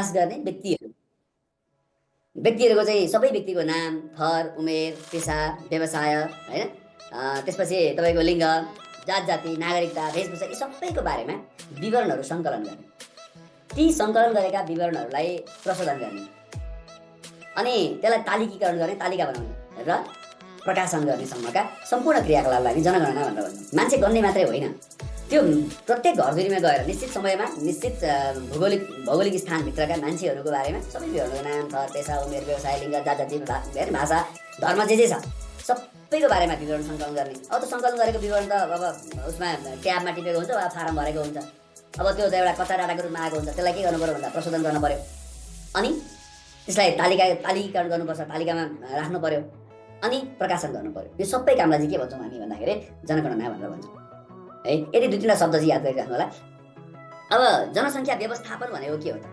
बास गर्ने व्यक्तिहरूको चाहिँ सबै व्यक्तिको नाम, थर, उमेर, पेसा, व्यवसाय हैन, त्यसपछि तपाईँको लिङ्ग, जात जाति, नागरिकता, वेशभूषा यी सबैको बारेमा विवरणहरू सङ्कलन गर्ने। ती सङ्कलन गरेका विवरणहरूलाई प्रशोधन गर्ने अनि त्यसलाई तालिकीकरण गर्ने, तालिका बनाउने र प्रकाशन गर्नेसम्मका सम्पूर्ण क्रियाकलापलाई हामी जनगणना भनेर भन्छौँ। मान्छे गन्ने मात्रै होइन, त्यो प्रत्येक घरधुरीमा गएर निश्चित समयमा निश्चित भौगोलिक स्थानभित्रका मान्छेहरूको बारेमा सबै विवरणको नाम, थर, पेसा, उमेर, व्यवसाय, लिङ्ग, जात जाति, भाषा, धर्म जे छ सबैको बारेमा विवरण सङ्कलन गर्ने। अब त सङ्कलन गरेको विवरण त अब उसमा ट्याबमा टिपेको हुन्छ वा फारम भरेको हुन्छ। अब त्यो त एउटा कच्चा डाटाको रूपमा आएको हुन्छ, त्यसलाई के गर्नु पऱ्यो भन्दा प्रशोधन गर्न पऱ्यो अनि त्यसलाई तालिकीकरण गर्नुपर्छ, तालिकामा राख्नु पऱ्यो अनि प्रकाशन गर्नु पऱ्यो। यो सबै कामलाई चाहिँ के भन्छौँ हामी भन्दाखेरि जनगणना भनेर भन्छौँ है। यदि दुई तिनवटा शब्द चाहिँ याद गरिराख्नु होला। अब जनसङ्ख्या व्यवस्थापन भनेको के हो त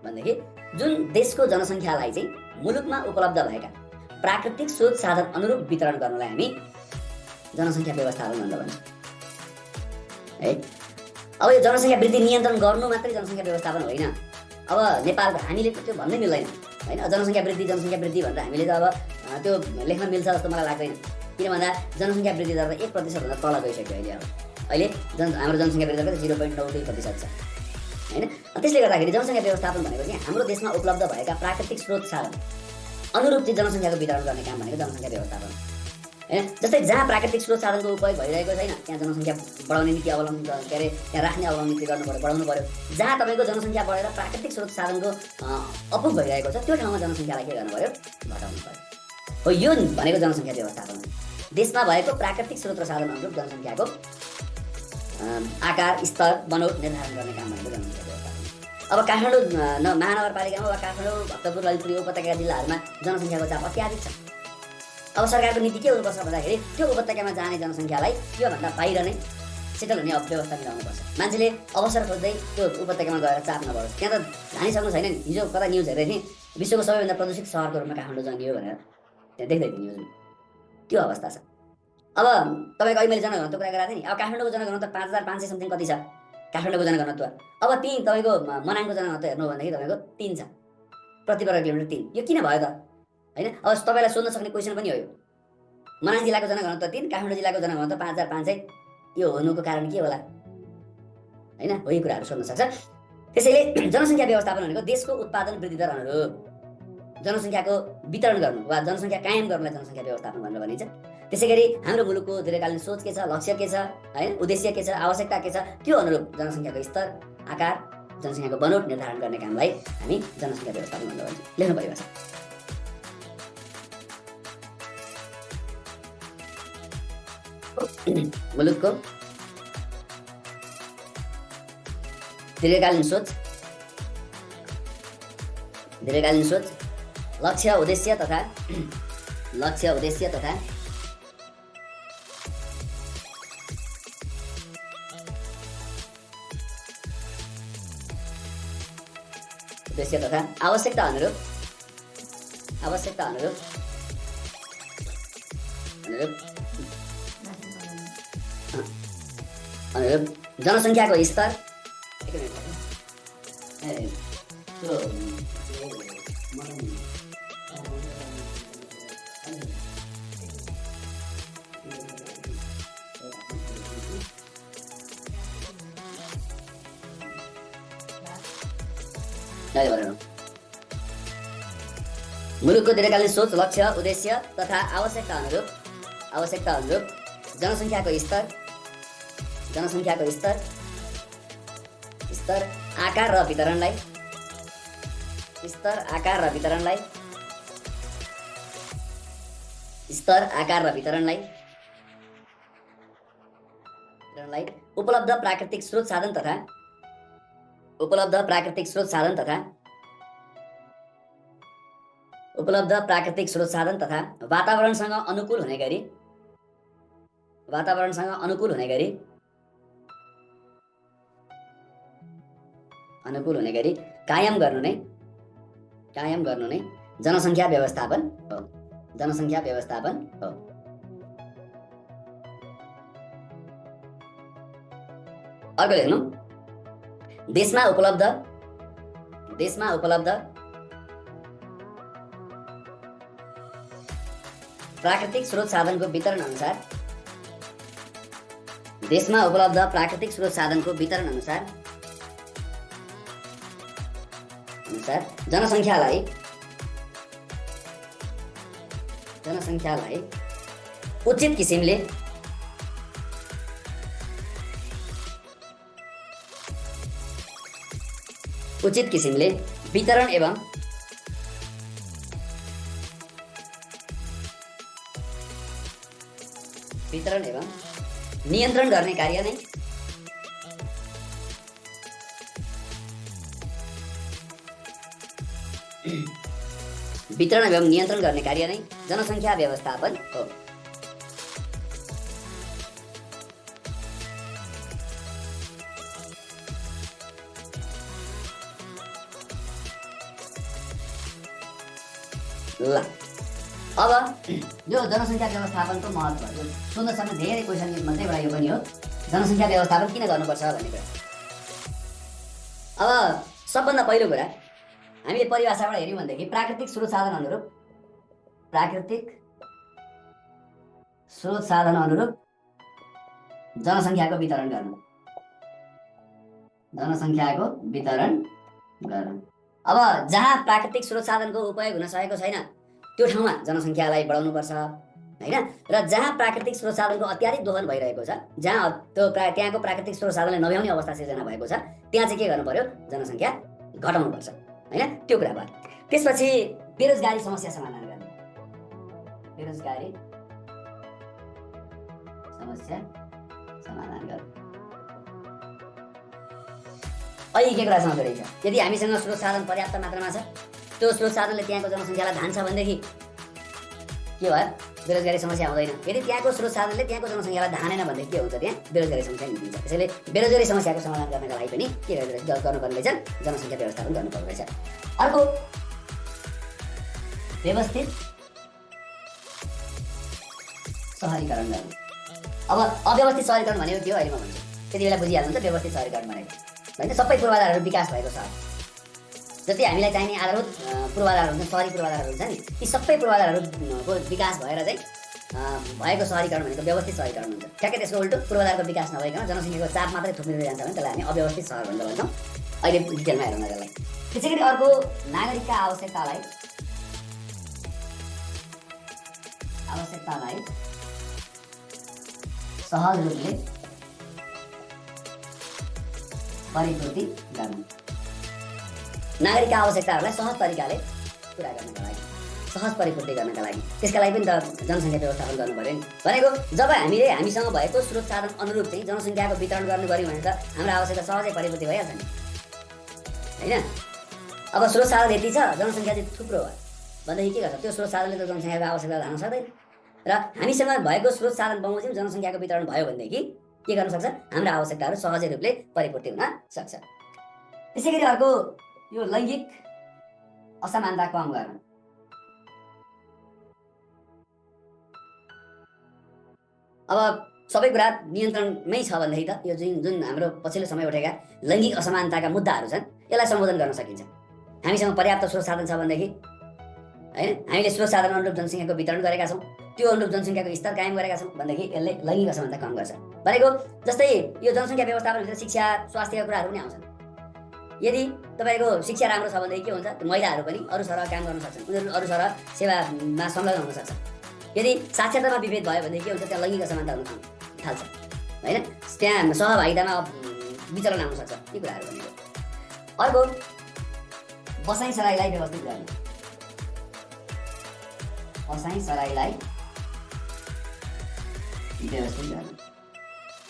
भनेदेखि जुन देशको जनसङ्ख्यालाई चाहिँ मुलुकमा उपलब्ध भएका प्राकृतिक स्रोत साधन अनुरूप वितरण गर्नलाई हामी जनसङ्ख्या व्यवस्थापन भनेर भन्छौँ है। अब यो जनसङ्ख्या वृद्धि नियन्त्रण गर्नु मात्रै जनसङ्ख्या व्यवस्थापन होइन। अब नेपालको हामीले त त्यो भन्नै मिल्दैन होइन। जनसङ्ख्या वृद्धि भनेर हामीले त अब त्यो लेख्न मिल्छ जस्तो मलाई लाग्दैन। किन भन्दा जनसङ्ख्या वृद्धि दर 1% भन्दा तल गइसक्यो अहिले हाम्रो जनसङ्ख्या वृद्धि दर 0.92% छ होइन। त्यसले गर्दाखेरि जनसङ्ख्या व्यवस्थापन भनेको चाहिँ हाम्रो देशमा उपलब्ध भएका प्राकृतिक स्रोत साधन अनुरूप चाहिँ जनसङ्ख्याको वितरण गर्ने काम भनेको जनसङ्ख्या व्यवस्थापन होइन। जस्तै जहाँ प्राकृतिक स्रोत साधनको उपयोग भइरहेको छैन त्यहाँ जनसङ्ख्या बढाउने नीति अवलम्बन त्यहाँ राख्ने अवलम्बन नीति गर्नु पऱ्यो, बढाउनु पऱ्यो। जहाँ तपाईँको जनसङ्ख्या बढेर प्राकृतिक स्रोत साधनको अपुग भइरहेको छ त्यो ठाउँमा जनसङ्ख्यालाई के गर्नु पऱ्यो, घटाउनु पऱ्यो। हो यो भनेको जनसङ्ख्या व्यवस्थापन। देशमा भएको प्राकृतिक स्रोत र साधन अनुरूप जनसङ्ख्याको आकार, स्तर, बनोट निर्धारण गर्ने काम भनेको जनसङ्ख्या व्यवस्थापन। अब काठमाडौँ महानगरपालिकामा वा काठमाडौँ, भक्तपुर, ललितपुर उपत्यका जिल्लाहरूमा जनसङ्ख्याको चाप अत्याधिक छ। अब सरकारको नीति के हुनुपर्छ भन्दाखेरि त्यो उपत्यकामा जाने जनसङ्ख्यालाई त्योभन्दा बाहिर नै सेटल हुने व्यवस्था मिलाउनुपर्छ। मान्छेले अवसर खोज्दै त्यो उपत्यकामा गएर चाप नबढोस्। त्यहाँ त जानिसक्नु छैन नि। हिजो कता न्युज हेरेको थिएँ, विश्वको सबैभन्दा प्रदूषित सहरको रूपमा काठमाडौँ जनियो भनेर त्यहाँ देख्दै थिएँ न्युजमा। त्यो अवस्था छ। अब तपाईँको अहिले मैले जनघनत्व कुरा गराएको थिएँ नि। अब काठमाडौँको जनघनत्व 5500 समथिङ कति छ काठमाडौँको जनघनत्व। अब त्यहीँ तपाईँको मनाङको जनघनत्व हेर्नु भनेदेखि तपाईँको 3 छ, प्रति वर्ग किलोमिटर 3। यो किन भयो त होइन। अब तपाईँलाई सोध्न सक्ने क्वेसन पनि हो यो। मनाङ जिल्लाको जनघनत्व 3, काठमाडौँ जिल्लाको जनघनत्व 5500, यो हुनुको कारण के होला होइन। हो यी कुराहरू सोध्न सक्छ। त्यसैले जनसङ्ख्या व्यवस्थापन भनेको देशको उत्पादन वृद्धि दर अनुरूप जनसङ्ख्याको वितरण गर्नु वा जनसङ्ख्या कायम गर्नुलाई जनसङ्ख्या व्यवस्थापन भनेर भनिन्छ। त्यसै गरी हाम्रो मुलुकको दीर्घकालीन सोच के छ, लक्ष्य के छ होइन, उद्देश्य के छ, आवश्यकता के छ, त्यो अनुरूप जनसङ्ख्याको स्तर, आकार, जनसङ्ख्याको बनोट निर्धारण गर्ने कामलाई हामी जनसङ्ख्या व्यवस्थापन भनेर भन्छौँ। लेख्नु परिभाषा। मुलुकको दीर्घकालीन सोच, लक्ष्य उद्देश्य तथा आवश्यकता अनुरूप जनसङ्ख्याको स्तर मुलुकको दीर्घकालीन सोच, लक्ष्य उद्देश्य तथा आवश्यकता अनुरूप जनसङ्ख्याको स्तर, आकार र वितरणलाई उपलब्ध प्राकृतिक स्रोत साधन तथा वातावरणसँग अनुकूल हुने गरी कायम गर्नु नै जनसङ्ख्या व्यवस्थापन हो। अर्को लेख्नु, देशमा उपलब्ध देशमा उपलब्ध प्राकृतिक स्रोत साधनको वितरण अनुसार देशमा उपलब्ध प्राकृतिक स्रोत साधनको वितरण अनुसार जनसङ्ख्यालाई उचित किसिमले वितरण एवं नियन्त्रण गर्ने कार्य नै जनसङ्ख्या व्यवस्थापन हो। ल अब यो जनसङ्ख्या व्यवस्थापनको महत्त्व यो सुन्नसम्म धेरै क्वेसन मध्ये एउटा यो पनि हो, जनसङ्ख्या व्यवस्थापन किन गर्नुपर्छ भन्ने कुरा। अब सबभन्दा पहिलो कुरा हामीले परिभाषाबाट हेर्यौँ भनेदेखि प्राकृतिक स्रोत साधन अनुरूप जनसङ्ख्याको वितरण गर्नु। अब जहाँ प्राकृतिक स्रोत साधनको उपयोग हुन सकेको छैन त्यो ठाउँमा जनसङ्ख्यालाई बढाउनुपर्छ हैन, र जहाँ प्राकृतिक स्रोत साधनको अत्याधिक दोहन भइरहेको छ, जहाँ त्यहाँको प्राकृतिक स्रोत साधनलाई नभ्याउने अवस्था सिर्जना भएको छ, त्यहाँ चाहिँ के गर्नु पर्यो, जनसङ्ख्या घटाउनुपर्छ हैन, त्यो कुरा भयो। त्यसपछि बेरोजगारी समस्या समाधान गर्ने, अहिले के कुरासँग जोडिन्छ, यदि हामीसँग स्रोत साधन पर्याप्त मात्रामा छ, त्यो स्रोत साधनले त्यहाँको जनसङ्ख्यालाई धान्छ भनेदेखि के भयो, बेरोजगारी समस्या हुँदैन। यदि त्यहाँको स्रोत साधनले त्यहाँको जनसङ्ख्यालाई धानेन भनेदेखि के हुन्छ, त्यहाँ बेरोजगारी समस्या निस्किन्छ। त्यसैले बेरोजगारी समस्याको समाधान गर्नका लागि पनि के गर्नुपर्ने रहेछ, जनसङ्ख्या व्यवस्थापन गर्नुपर्ने रहेछ। अर्को व्यवस्थित सहरीकरण गर्नु। अब अव्यवस्थित सहरीकरण भनेको के हो अहिले म भन्छु, त्यति बेला बुझिहाल्नुहुन्छ व्यवस्थित सहरीकरण भनेको होइन, सबै पूर्वाधारहरू विकास भएको सहर, जति हामीलाई चाहिने आधारभूत पूर्वाधारहरू हुन्छन्, सहरी पूर्वाधारहरू हुन्छन् नि, ती सबै पूर्वाधारहरूको विकास भएर चाहिँ भएको सहरीकरण भनेको व्यवस्थित सहरीकरण हुन्छ। ठ्याक्कै त्यसको उल्टो पूर्वाधारको विकास नभइकन जनसङ्ख्याको चाप मात्रै थुप्रिँदै जान्छ भने त्यसलाई हामी अव्यवस्थित सहर भनेर भन्छौँ। अहिले डिटेलमा हेरौँ त्यसलाई। त्यसै गरी अर्को नागरिकका आवश्यकतालाई सहज रूपले परिपूर्ति गर्नु। नागरिकका आवश्यकताहरूलाई सहज तरिकाले पुरा गर्नका लागि, सहज परिपूर्ति गर्नका लागि, त्यसका लागि पनि त जनसङ्ख्या व्यवस्थापन गर्नु पर्यो नि। भनेको जब हामीले हामीसँग भएको स्रोत साधन अनुरूप चाहिँ जनसङ्ख्याको वितरण गर्नु गऱ्यौँ भने त हाम्रो आवश्यकता सहजै परिपूर्ति भइहाल्छ नि होइन। अब स्रोत साधन यति छ, जनसङ्ख्या चाहिँ थुप्रो भयो भनेदेखि के गर्छ, त्यो स्रोत साधनले त जनसङ्ख्याको आवश्यकता धान्न सक्दैन, र हामीसँग भएको स्रोत साधन बमोजिम जनसङ्ख्याको वितरण भयो भनेदेखि के गर्न सक्छ, हाम्रो आवश्यकताहरू सहजै रूपले परिपूर्ति हुन सक्छ। त्यसै गरी अर्को यो लैङ्गिक असमानता कम गर्न। अब सबै कुरा नियन्त्रणमै छ भनेदेखि त यो जुन हाम्रो पछिल्लो समय उठेका लैङ्गिक असमानताका मुद्दाहरू छन् यसलाई सम्बोधन गर्न सकिन्छ। हामीसँग पर्याप्त स्रोत साधन छ भनेदेखि हैन, हामीले स्रोत साधन अनुरूप जनसङ्ख्याको वितरण गरेका छौँ, त्यो अनुरूप जनसङ्ख्याको स्तर कायम गरेका छौँ भनेदेखि यसले लैङ्गिक असमानता कम गर्छ। भनेको जस्तै यो जनसङ्ख्या व्यवस्थापनभित्र शिक्षा स्वास्थ्यका कुराहरू पनि आउँछन्। यदि तपाईँको शिक्षा राम्रो छ भनेदेखि के हुन्छ, महिलाहरू पनि अरू सरह काम गर्न सक्छन्, उनीहरू अरू सरह सेवामा संलग्न हुन सक्छन्। यदि साक्षरतामा विभेद भयो भनेदेखि के हुन्छ, त्यहाँ लैङ्गिक असमानता हुन थाल्छ होइन, त्यहाँ सहभागितामा विचलन आउन सक्छ। यी कुराहरू भनेको। अर्को बसाइँ सराईलाई व्यवस्थित गर्नु। बसाइँ सराईलाई व्यवस्थित गर्नु।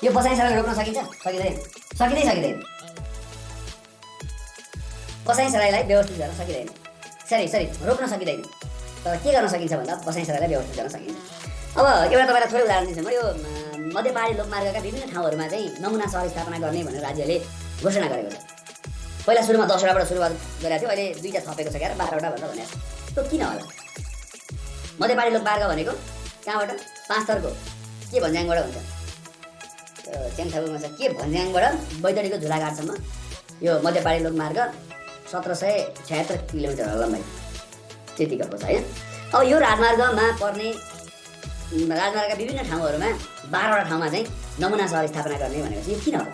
यो बसाइँ सराई रोक्न सकिन्छ, सकिँदैन। बसाइँ सराईलाई व्यवस्थित गर्न सकिँदैन, रोक्न सकिँदैन। तर के गर्न सकिन्छ भन्दा बसाइँ सराईलाई व्यवस्थित गर्न सकिन्छ। अब एउटा तपाईँलाई थोरै उदाहरण दिन्छु म। यो मध्य पहाडी लोकमार्गका विभिन्न ठाउँहरूमा चाहिँ नमुना सहर स्थापना गर्ने भनेर राज्यले घोषणा गरेको छ। पहिला सुरुमा 10वटाबाट सुरुवात गरेको थियो, अहिले 2टा थपेको छ क्या, 12वटा भनेर भनेको छ। त्यो किन होला? मध्य पहाडी लोकमार्ग भनेको कहाँबाट, 5 थरको के भन्ज्याङबाट हुन्छ, च्याङथाबुङमा छ के भन्ज्याङबाट बैतडीको झुलाघाटसम्म यो मध्य पहाडी लोकमार्ग 1776 किलोमिटर लम्बाइ त्यतिको छ हैन। अब यो राजमार्गमा पर्ने राजमार्गका विभिन्न ठाउँहरूमा 12वटा ठाउँमा चाहिँ नमुना सहर स्थापना गर्ने भनेको चाहिँ यो किन हो?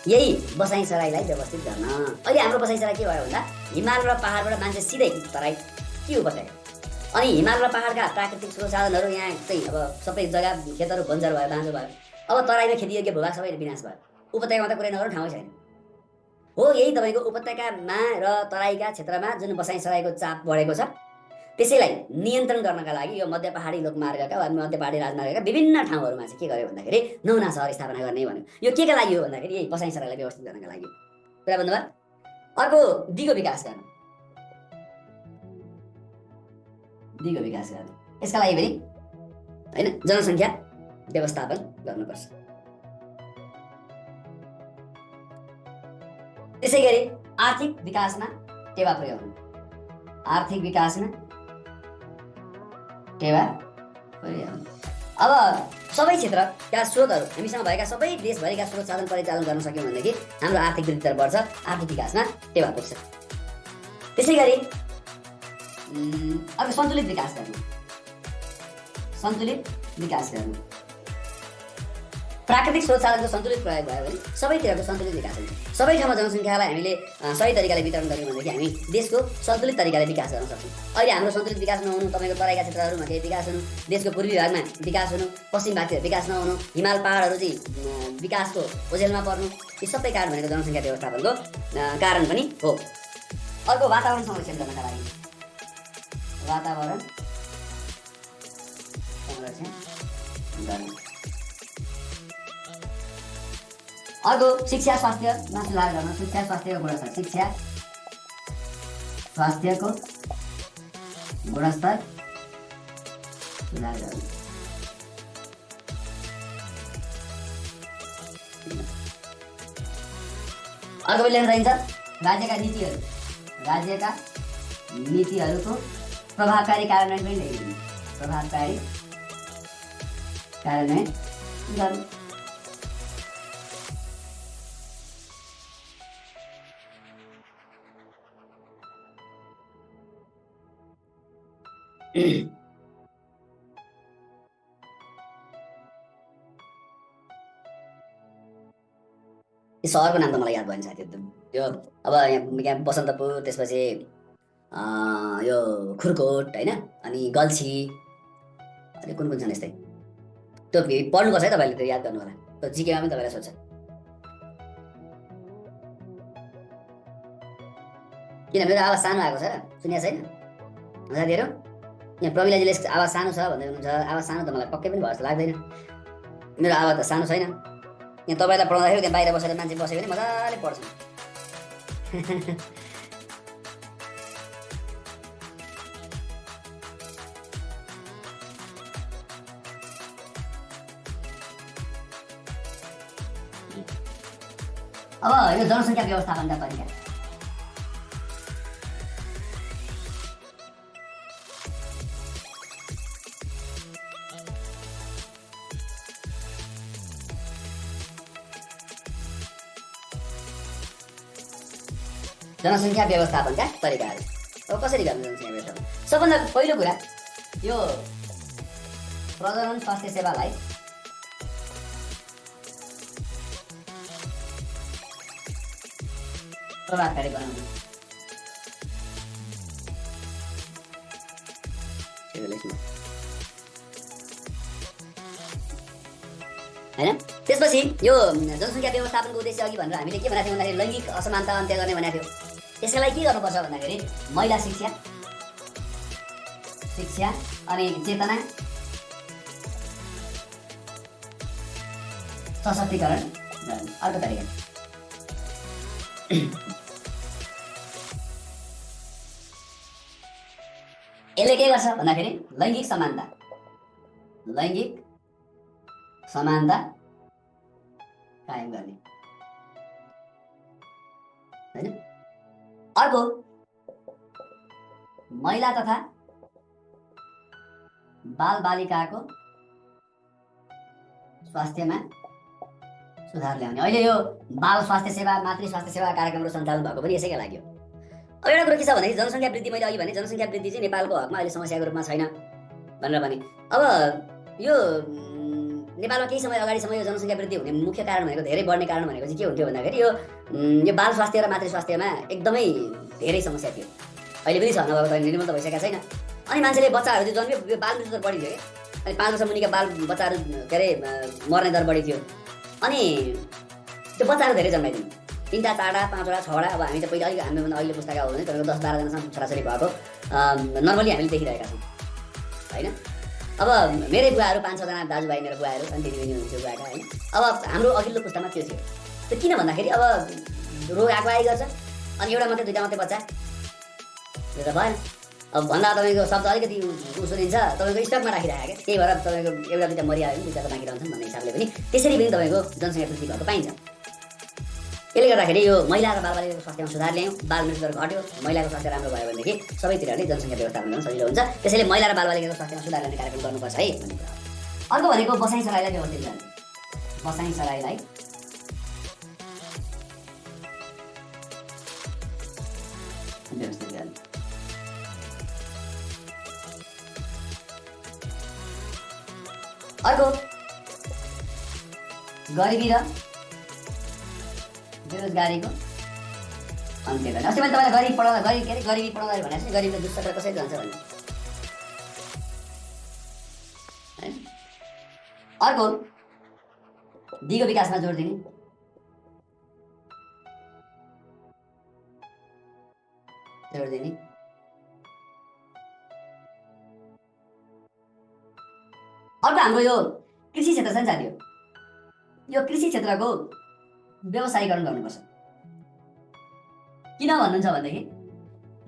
यही बसाइसराईलाई व्यवस्थित गर्न। अहिले हाम्रो बसाइसराई के भयो भन्दा हिमाल र पहाडबाट मान्छे सिधै तराई के उपत्यका, अनि हिमाल र पहाडका प्राकृतिक स्रोत साधनहरू यहाँ चाहिँ अब सबै जग्गा खेतहरू बन्जर भयो, बाँझो भयो। अब तराईमा खेतीयोग्य भूभाग सबै विनाश भयो, उपत्यकामा त कुनै नगर्नु ठाउँै छैन। हो यही तपाईँको उपत्यकामा र तराईका क्षेत्रमा जुन बसाइसराईको चाप बढेको छ त्यसैलाई नियन्त्रण गर्नका लागि यो मध्य पहाडी लोकमार्गका वा मध्य पहाडी राजमार्गका विभिन्न ठाउँहरूमा चाहिँ के गर्यो भन्दाखेरि नमुना सहर स्थापना गर्ने भन्यो। यो केका लागि हो भन्दाखेरि यही बसाइसराईलाई व्यवस्थित गर्नका लागि कुरा भन्नुभयो। अर्को दिगो विकास गर्न, दिगो विकास गर्ने, यसका लागि पनि हैन जनसङ्ख्या व्यवस्थापन गर्नुपर्छ। त्यसैगरी आर्थिक विकासमा टेवा पुर्याउनु, आर्थिक विकासमा टेवा पुर्याउनु। अब सबै क्षेत्रका स्रोतहरू हामीसँग भएका सबै देशभरिका स्रोत साधन परिचालन गर्न सक्यौँ भनेदेखि हाम्रो आर्थिक वृद्धिदर बढ्छ, आर्थिक विकासमा टेवा पुग्छ। त्यसैगरी अब सन्तुलित विकास गर्नु, सन्तुलित विकास गर्नु। प्राकृतिक स्रोत साधनको सन्तुलित प्रयोग भयो भने सबैतिरको सन्तुलित विकास हुन्छ। सबै ठाउँमा जनसङ्ख्यालाई हामीले सही तरिकाले वितरण गर्यौँ भनेदेखि हामी देशको सन्तुलित तरिकाले विकास गर्न सक्छौँ। अहिले हाम्रो सन्तुलित विकास नहुनु, तपाईँको तराईका क्षेत्रहरूमा केही विकास हुनु, देशको पूर्वी भागमा विकास हुनु, पश्चिम भागतिर विकास नहुनु, हिमाल पहाडहरू चाहिँ विकासको ओझेलमा पर्नु, यी सबै कारण भनेको जनसङ्ख्या व्यवस्थापनको कारण पनि हो। अर्को वातावरण संरक्षण गर्नका लागि, वातावरण संरक्षण गर्नु। अर्को शिक्षा स्वास्थ्यमा सुधार गर्न, शिक्षा स्वास्थ्यको गुणस्तर, शिक्षा स्वास्थ्यको गुणस्तर सुधार गर्नु। अर्को लेख्न सकिन्छ राज्यका नीतिहरू, राज्यका नीतिहरूको प्रभावकारी कार्यान्वयन पनि लेखिदिनु, प्रभावकारी कार्यान्वयन गर्नु। यो सहरको नाम त मलाई याद भएन साथी, त्यो अब यहाँ बसन्तपुर, त्यसपछि यो खुरकोट होइन, अनि गल्छी, अनि कुन छन् यस्तै। त्यो पढ्नुपर्छ है तपाईँले, त्यो याद गर्नु होला, त्यो जिकेमा पनि तपाईँलाई सोध्छ। किन मेरो आवाज सानो आएको छ, सुनिया छैन साथीहरू? यहाँ प्रमिलाजीले आवाज सानो छ भन्दै हुनुहुन्छ, आवाज सानो त मलाई पक्कै पनि भएर लाग्दैन, मेरो आवाज त सानो छैन। यहाँ तपाईँलाई पढाउँदाखेरि त्यहाँ बाहिर बसेर मान्छे बस्यो भने मजाले पढ्छ। अब यो जनसङ्ख्या व्यवस्थापनका तरिका, जनसङ्ख्या व्यवस्थापनका तरिकाहरू। अब कसरी गर्नु जनसङ्ख्या व्यवस्थापन? सबभन्दा पहिलो कुरा यो प्रजनन स्वास्थ्य सेवालाई प्रभावकारी बनाउनु। हैन, त्यसपछि यो जनसङ्ख्या व्यवस्थापनको उद्देश्य अघि भनेर हामीले के भनेको थियौँ भन्दाखेरि लैङ्गिक असमानता अन्त्य गर्ने भनेको थियौँ। त्यसका लागि के गर्नुपर्छ भन्दाखेरि महिला शिक्षा, शिक्षा अनि चेतना सशक्तिकरण गर्नु। अर्को तरिका यसले के गर्छ भन्दाखेरि लैङ्गिक समानता, लैङ्गिक समानता कायम गर्ने हैन। अर्को महिला तथा बाल बालिकाको स्वास्थ्यमा सुधार ल्याउने। अहिले यो बाल स्वास्थ्य सेवा, मातृ स्वास्थ्य सेवा कार्यक्रमहरू सञ्चालन भएको पनि यसैका लागि हो। अब एउटा कुरो के छ भन्दाखेरि जनसङ्ख्या वृद्धि, मैले अघि भने जनसङ्ख्या वृद्धि चाहिँ नेपालको हकमा अहिले समस्याको रूपमा छैन भनेर भने। अब यो नेपालमा केही समय अगाडिसम्म यो जनसङ्ख्या वृद्धि हुने मुख्य कारण भनेको, धेरै बढ्ने कारण भनेको चाहिँ के हुन्थ्यो भन्दाखेरि यो बाल स्वास्थ्य र मातृ स्वास्थ्यमा एकदमै धेरै समस्या थियो। अहिले पनि छ, नभएको त निर्मूल त भइसकेको छैन। अनि मान्छेले बच्चाहरू चाहिँ जन्मियो, यो बाल मृत्यु दर बढी थियो क्या। अनि 5 वर्ष मुनिका बाल बच्चाहरू के अरे मर्ने दर बढी थियो। अनि त्यो बच्चाहरू धेरै जन्माइदिनु, 3टा 4टा 5वटा 6वटा। अब हामी त पहिला हामीभन्दा अहिले पुस्ताका हो भने तपाईँको 10-12जनासम्म छोराछोरी भएको नर्मली हामीले देखिरहेका छौँ होइन। अब मेरै बुवाहरू 5-6जना दाजुभाइ, मेरो बुवाहरू अनि दिदीबहिनी हुन्थ्यो बुवाका होइन। अब हाम्रो अघिल्लो पुस्तामा त्यो थियो। त्यो किन भन्दाखेरि अब रोग आएको आइ गर्छ, अनि एउटा मात्रै 2टा मात्रै बच्चा, त्यो त भएन। अब भन्दा तपाईँको शब्द अलिकति सुनिन्छ, तपाईँको स्टकमा राखिरहेको क्या, त्यही भएर तपाईँको एउटा 2टा मरिहाल्यो भने 2टा त बाँकी रहन्छन् भन्ने हिसाबले पनि त्यसरी पनि तपाईँको जनसङ्ख्या वृद्धि भएको पाइन्छ। यसले गर्दाखेरि यो महिला र बालबालिकाको स्वास्थ्यमा सुधार ल्यायौँ, बाल मृत्यु दर घट्यो, महिलाको स्वास्थ्य राम्रो भयो भनेदेखि सबैतिर नै जनसङ्ख्या व्यवस्थापन गर्न सजिलो हुन्छ। त्यसैले महिला र बालबालिकाको स्वास्थ्यमा सुधार ल्याउने कार्यक्रम गर्नुपर्छ है भन्ने कुरा। अर्को भनेको बसाइसराईलाई व्यवस्थित गर्ने। बसाइसराईलाई व्यवस्थित गर्ने। अर्को गरिबी र बेरोजगारीको अन्त्य गर्ने। अस्ति मैले तपाईँलाई गरिबी पढाउँदा गरिबी पढाउँदाखेरि भनेको छु, गरिबीले दुष्ट कसरी जान्छ भन्ने। अर्को दिगो विकासमा जोड दिने। अर्को हाम्रो यो कृषि क्षेत्र छ नि साथी, यो कृषि क्षेत्रको व्यवसायीकरण गर्नुपर्छ। किन भन्नुहुन्छ भनेदेखि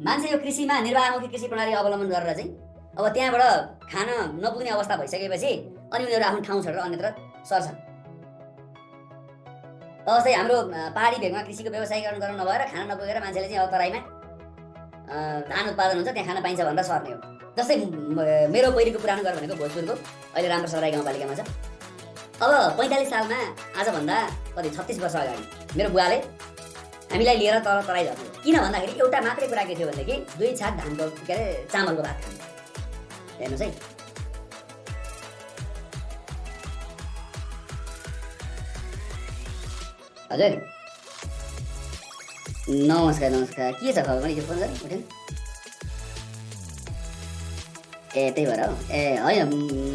मान्छे यो कृषिमा निर्वाहमुखी कृषि प्रणाली अवलम्बन गरेर चाहिँ अब त्यहाँबाट खान नपुग्ने अवस्था भइसकेपछि अनि उनीहरू आफ्नो ठाउँ छोडेर अन्यत्र सर्छन्। जस्तै हाम्रो पहाडी भेगमा कृषिको व्यवसायीकरण गर्न नभएर खान नपुगेर मान्छेले चाहिँ अब तराईमा धान उत्पादन हुन्छ त्यहाँ खान पाइन्छ भनेर सर्ने हो। जस्तै मेरो पहिलेको पुरानो घर भनेको भोजपुरको अहिले राम्रो सराई गाउँपालिकामा छ। अब 45 सालमा आजभन्दा कति 36 वर्ष अगाडि मेरो बुवाले हामीलाई लिएर तराई झर्नु। किन भन्दाखेरि एउटा मात्रै कुरा के थियो भनेदेखि 2 छाक धानको के अरे चामलको भात खानु। हेर्नुहोस् है, हजुर नमस्कार नमस्कार, के छ खबर? मैले फोन गरेँ उठेन। ए त्यही भएर हो। ए होइन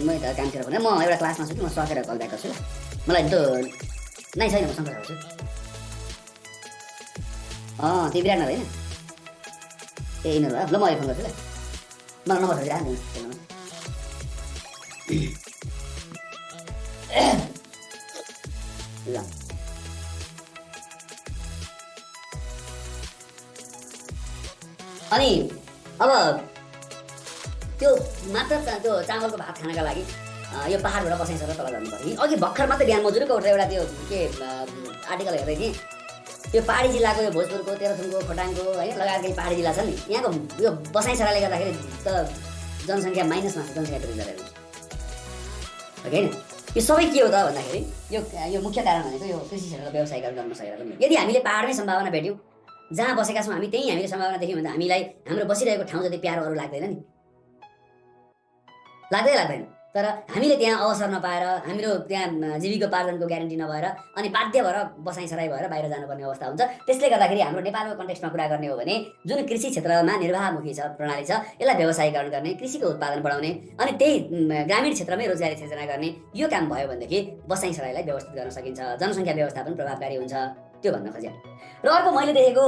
मैले त कामतिर फोन, म एउटा क्लासमा छु कि, म सकेर कल ब्याक गर्छु। मलाई त नै छैन, म सङ्कट गर्छु। त्यो विराट होइन ए यिनीहरू भयो। ल म अहिले फोन गर्छु ल, मलाई नम्बर छोडिदिएर ल। अनि अब त्यो मात्र त्यो चामलको भात खानका लागि यो पहाडबाट बसाइसकेर तल जानु पर्यो। अघि भर्खर मात्रै बिहान मजुरको उठेर एउटा त्यो के आर्टिकल हेर्दै थिएँ। यो पहाडी जिल्लाको यो भोजपुरको, तेह्रथुमको, खोटाङको है लगायत पहाडी जिल्ला छ नि, यहाँको यो बसाइसराले गर्दाखेरि त जनसङ्ख्या माइनसमा छ, जनसङ्ख्या वृद्धि गरेर होइन। यो सबै के हो त भन्दाखेरि यो मुख्य कारण भनेको यो कृषि क्षेत्रको व्यवसायीकरण गर्न सकेर पनि। यदि हामीले पहाडमै सम्भावना भेट्यौँ, जहाँ बसेका छौँ हामी त्यहीँ हामीले सम्भावना देख्यौँ भने हामीलाई हाम्रो बसिरहेको ठाउँ जति प्यारो अरू लाग्दैन नि, लाग्दैन। तर हामीले त्यहाँ अवसर नपाएर, हाम्रो त्यहाँ जीविकोपार्जनको ग्यारेन्टी नभएर अनि बाध्य भएर बसाइसराई भएर बाहिर जानुपर्ने अवस्था हुन्छ। त्यसले गर्दाखेरि हाम्रो नेपालको कन्टेक्स्टमा कुरा गर्ने हो भने जुन कृषि क्षेत्रमा निर्वाहमुखी छ प्रणाली छ, यसलाई व्यवसायीकरण गर्ने, कृषिको उत्पादन बढाउने अनि त्यही ग्रामीण क्षेत्रमै रोजगारी सृजना गर्ने यो काम भयो भनेदेखि बसाइसराईलाई व्यवस्थित गर्न सकिन्छ, जनसङ्ख्या व्यवस्थापन प्रभावकारी हुन्छ, त्यो भन्न खोजेँ। र अर्को मैले देखेको,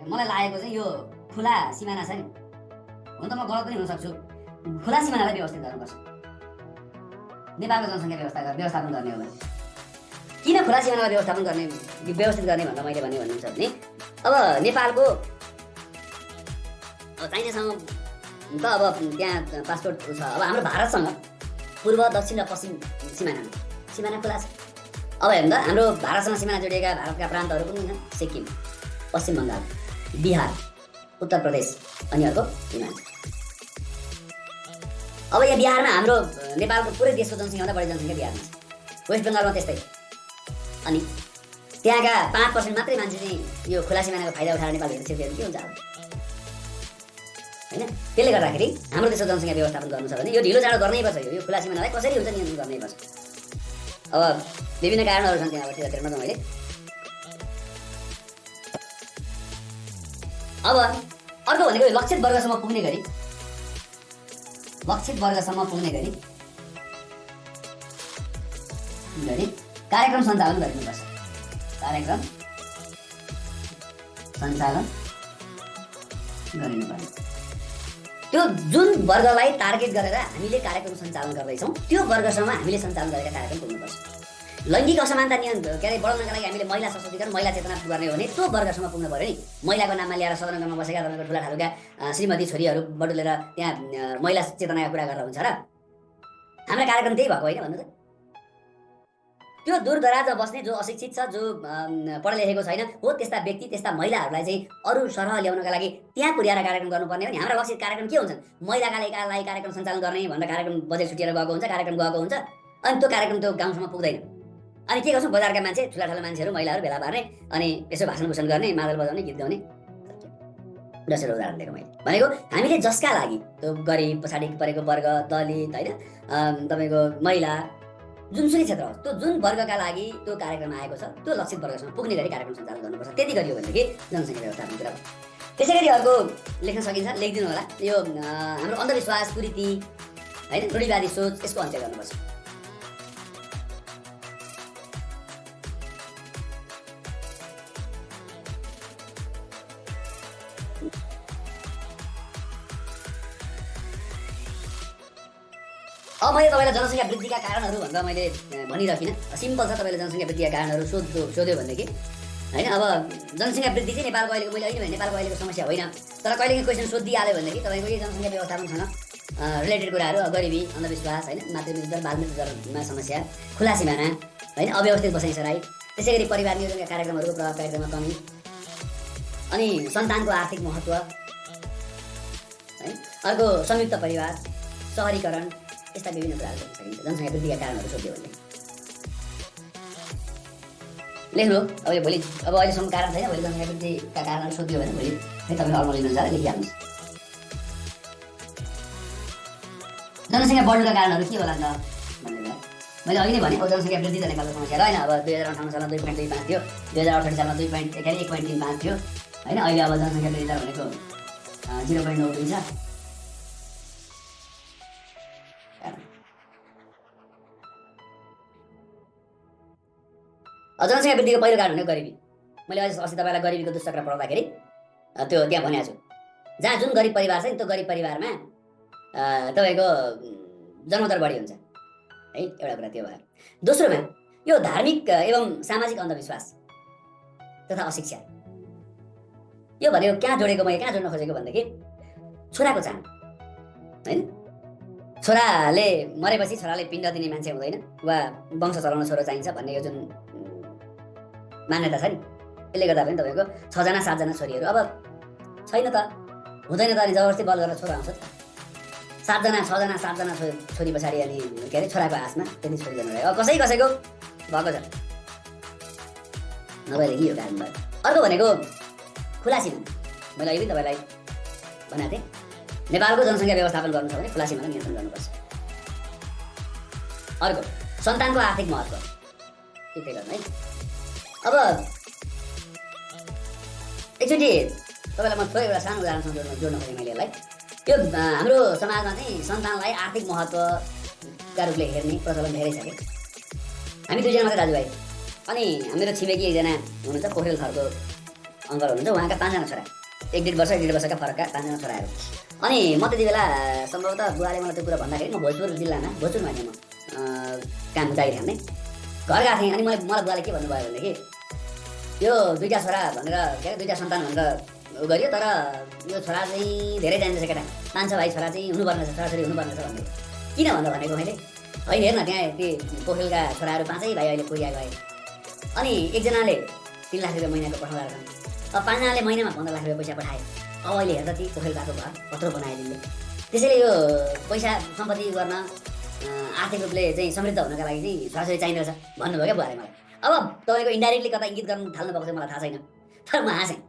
मलाई लागेको चाहिँ यो खुला सिमाना छ नि, हुन त म गलत पनि हुनसक्छु, खुला सिमानालाई व्यवस्थित गर्नुपर्छ नेपालको जनसङ्ख्या व्यवस्थापन गर्ने हो भने। किन खुला सिमानालाई व्यवस्थित गर्ने भन्दा मैले भन्नुहुन्छ भने अब नेपालको चाइनासँग त अब त्यहाँ पासपोर्ट छ। अब हाम्रो भारतसँग पूर्व दक्षिण र पश्चिम सिमाना खुला छ। अब हेर्नु त हाम्रो भारतसँग सिमाना जोडिएका भारतका प्रान्तहरू पनि छन्, सिक्किम, पश्चिम बङ्गाल, बिहार, उत्तर प्रदेश अनि अर्को हिमाचल। अब यहाँ बिहारमा हाम्रो नेपालको पुरै देशको जनसङ्ख्याभन्दा बढी जनसङ्ख्या बिहारमा छ, वेस्ट बङ्गालमा त्यस्तै। अनि त्यहाँका 5% मात्रै मान्छे चाहिँ यो खुला सिमानाको फाइदा उठाएर नेपाल भित्र छिर्दै के हुन्छ? हैन। त्यसले गर्दाखेरि हाम्रो देशको जनसङ्ख्या व्यवस्थापन गर्नु छ भने यो ढिलो चाँडो गर्नैपर्छ। यो खुला सिमानालाई कसरी हुन्छ नियन्त्रण गर्नैपर्छ। अब विभिन्न कारणहरू छन् त्यहाँ, अब त्यतातिर नजाउँ अहिले। अब अर्को भनेको लक्षित वर्गसम्म पुग्ने गरी कार्यक्रम सञ्चालन गरिनुपर्छ। कार्यक्रम सञ्चालन गरिनुपर्छ। त्यो जुन वर्गलाई टार्गेट गरेर हामीले कार्यक्रम सञ्चालन गर्दैछौँ त्यो वर्गसम्म हामीले सञ्चालन गरेका कार्यक्रम पुग्नुपर्छ। लैङ्गिक असमानता बढाउनका लागि हामीले महिला सशक्तिकरण, महिला चेतना गर्ने हो भने त्यो वर्गसम्म पुग्नु पऱ्यो नि। महिलाको नाममा ल्याएर सदनमा बसेका तपाईँको ठुला ठालुका श्रीमती छोरीहरू बटुलेर त्यहाँ महिला चेतनाका कुरा गरेर हुन्छ र? हाम्रा कार्यक्रम त्यही भएको होइन भन्नु त? त्यो दूरदराजमा बस्ने जो अशिक्षित छ, जो पढा लेखेको छैन हो, त्यस्ता व्यक्ति त्यस्ता महिलाहरूलाई चाहिँ अरू सरह ल्याउनका लागि त्यहाँ पुर्याएर कार्यक्रम गर्नुपर्ने हो नि। हाम्रा लक्षित कार्यक्रम के हुन्छन्? महिलाका लागि कार्यक्रम सञ्चालन गर्ने भनेर कार्यक्रम बजेट छुटिएर गएको हुन्छ, कार्यक्रम गएको हुन्छ, अनि त्यो कार्यक्रम त्यो गाउँसम्म पुग्दैन। अनि के गर्छौँ? बजारका मान्छे, ठुला मान्छेहरू, महिलाहरू भेला पार्ने अनि यसो भाषण भूषण गर्ने, मादल बजाउने, गीत गाउने। जसरी उदाहरण दिएको मैले भनेको हामीले जसका लागि त्यो गरिब, पछाडि परेको वर्ग, दलित होइन, तपाईँको महिला, जुनसुकै क्षेत्र होस्, त्यो जुन वर्गका लागि त्यो कार्यक्रम आएको छ त्यो लक्षित वर्गसम्म पुग्ने गरी कार्यक्रम सञ्चालन गर्नुपर्छ। त्यति गरियो भनेदेखि जनसङ्ख्या व्यवस्थापन कुरा भयो। त्यसै गरी अर्को लेख्न सकिन्छ, लेखिदिनु होला। यो हाम्रो अन्धविश्वास, कुरीति होइन, रूढिवादी सोच, यसको अन्त्य गर्नुपर्छ। अब मैले तपाईँलाई जनसङ्ख्या वृद्धिका कारणहरू भनेर मैले भनिराखिनँ। सिम्पल छ, तपाईँले जनसङ्ख्या वृद्धिका कारणहरू सोध्यो भनेदेखि होइन। अब जनसङ्ख्या वृद्धि चाहिँ नेपालको अहिलेको, मैले अहिले भने नेपालको अहिलेको समस्या होइन, तर कहिलेकाहीँ क्वेसन सोधिहाल्यो भनेदेखि तपाईँको यही जनसङ्ख्या व्यवस्थापनसँग रिलेटेड कुराहरू, गरिबी, अन्धविश्वास होइन, मातृमृत्यु दर, बालमृत्यु दरमा समस्या, खुला सिमाना होइन, अव्यवस्थित बसाइसराई, त्यसै गरी परिवार नियोजनका कार्यक्रमहरूको प्रभावकारितामा कमी, अनि सन्तानको आर्थिक महत्त्व होइन, अर्को संयुक्त परिवार, सहरीकरण, यस्ता विभिन्न कुराहरू गर्न सकिन्छ जनसङ्ख्या वृद्धिका कारणहरू सोध्यो भने। लेख्नु अब यो भोलि, अब अहिलेसम्म कारण छैन, भोलि जनसङ्ख्या वृद्धिका कारणहरू सोध्यो भने भोलि तपाईँले अल्मो लिनुहुन्छ, लेखिहाल्नुहोस्। जनसङ्ख्या बढ्नुका कारणहरू के होला त भनेर मैले अघि नै भने, जनसङ्ख्या वृद्धि त नेपालको समस्या रहेन। अब 2058 सालमा 2.25 थियो, 2068 सालमा 1.35 थियो होइन। अहिले अब जनसङ्ख्या वृद्धि दर भनेको 0.92 छ। जनसङ्ख्या वृद्धिको पहिलो कारण भनेको गरिबी। मैले अस्ति तपाईँलाई गरिबीको दुष्चक्र पढाउँदाखेरि त्यो त्यहाँ भनेको छु, जहाँ जुन गरिब परिवार छ नि त्यो गरिब परिवारमा तपाईँको जन्मदर बढी हुन्छ है, एउटा कुरा त्यो भयो। दोस्रोमा यो धार्मिक एवं सामाजिक अन्धविश्वास तथा अशिक्षा, यो भनेको कहाँ जोडेको, मैले कहाँ जोड्न खोजेको भनेदेखि छोराको चाहना होइन। छोराले मरेपछि छोराले पिण्ड दिने मान्छे हुँदैन वा वंश चलाउन छोरो चाहिन्छ भन्ने यो जुन मान्यता छ नि, त्यसले गर्दा पनि तपाईँको 6जना 7जना छोरीहरू अब छैन त, हुँदैन त, अनि जबरजस्ती बल गरेर छोरा आउँछ। 6जना 7जना छोरी पछाडि अनि के अरे छोराको आसमा त्यति छोरी जन्म भयो। अब कसैको भएको छ, नभएदेखि यो कारण भयो। अर्को भनेको खुला सिमाना। मैले अहिले तपाईँलाई भनेको थिएँ, नेपालको जनसङ्ख्या व्यवस्थापन गर्नु छ भने खुला सिमाना नियन्त्रण गर्नुपर्छ। अर्को सन्तानको आर्थिक महत्त्व, त्यही गर्नु है। अब एकचोटि तपाईँलाई म थोरै एउटा सानो उदाहरणसँग जोड्न खोजेँ मैले यसलाई। यो हाम्रो समाजमा चाहिँ सन्तानलाई आर्थिक महत्त्वका रूपले हेर्ने प्रचलन धेरै छ कि। हामी 2जना मात्रै दाजुभाइ, अनि मेरो छिमेकी एकजना हुनुहुन्छ, पोखरेल थरको अङ्कल हुनुहुन्छ, उहाँका 5जना छोरा, 1.5 वर्षका फरकका 5जना छोराहरू। अनि म त्यति बेला सम्भवतः बुवाले मलाई त्यो कुरा भन्दाखेरि म भोजपुर जिल्लामा, भोजपुरमा थिएँ म काम जागिर खाने, घर गएको थिएँ। अनि मलाई बुवाले के भन्नुभयो भनेदेखि, यो 2टा छोरा भनेर के अरे 2टा सन्तान भनेर उ गरियो, तर यो छोरा चाहिँ धेरै जान्छ केटा, 5-6 भाइ छोरा चाहिँ हुनुपर्ने छ, छोराछोरी हुनुपर्ने छ भन्दै। किन भन्दा भनेको मैले, होइन हेर्न त्यहाँ ती पोखरेलका छोराहरू 5 भाइ अहिले पुगिया गए, अनि एकजनाले 3 लाख रुपियाँ महिनाको पठाउँदा रहेछन्, अब 5जनाले महिनामा 15 लाख रुपियाँ पैसा पठाए। अब अहिले हेर्दा ती पोखरेलकाको घर कत्रो बनाइदिनु। त्यसैले यो पैसा सम्पत्ति गर्न आर्थिक रूपले चाहिँ समृद्ध हुनका लागि चाहिँ छोराछोरी चाहिँदो रहेछ भन्नुभयो क्या बुवाले मलाई। अब तपाईँको इन्डाइरेक्टली कता इङ्गित गर्नु थाल्नु भएको चाहिँ मलाई थाहा छैन, तर म हाँसेँ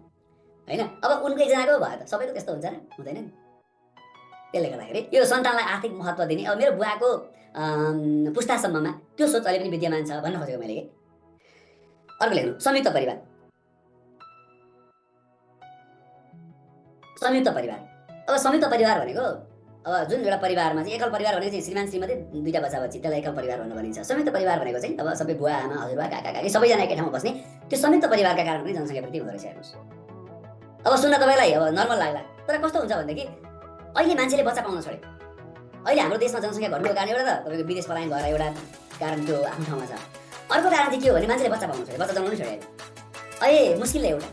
होइन। अब उनको एकजनाको भयो त, सबैको त्यस्तो हुन्छ र हुँदैन नि। त्यसले गर्दाखेरि यो सन्तानलाई आर्थिक महत्त्व दिने अब मेरो बुवाको पुस्तासम्ममा त्यो सोच अहिले पनि विद्यमान छ भन्न खोजेको मैले। अर्को लेख्नु संयुक्त परिवार। संयुक्त परिवार, अब संयुक्त परिवार भनेको अब जुन एउटा परिवारमा चाहिँ एकल परिवार भनेको चाहिँ श्रीमान श्रीमती दुईटा बच्चा बच्ची, त्यसलाई एकल परिवार भनेर भनिन्छ। संयुक्त परिवार भनेको चाहिँ अब सबै बुवा आमा हजुरबा काका काकी सबैजना एकै ठाउँमा बस्ने, त्यो संयुक्त परिवारका कारण पनि जनसङ्ख्या वृद्धि हुँदो रहेछ। हेर्नुहोस् अब सुन्न तपाईँलाई अब नर्मल लाग्ला, तर कस्तो हुन्छ भनेदेखि अहिले मान्छेले बच्चा पाउन छोड्यो। अहिले हाम्रो देशमा जनसङ्ख्या घट्नुको कारण एउटा त तपाईँको विदेश पलायन भएर एउटा कारण त्यो आफ्नो ठाउँमा छ। अर्को कारण चाहिँ के हो भने मान्छेले बच्चा पाउन छोड्यो, बच्चा जन्माउनु छोड्यो। अहिले मुस्किलले एउटा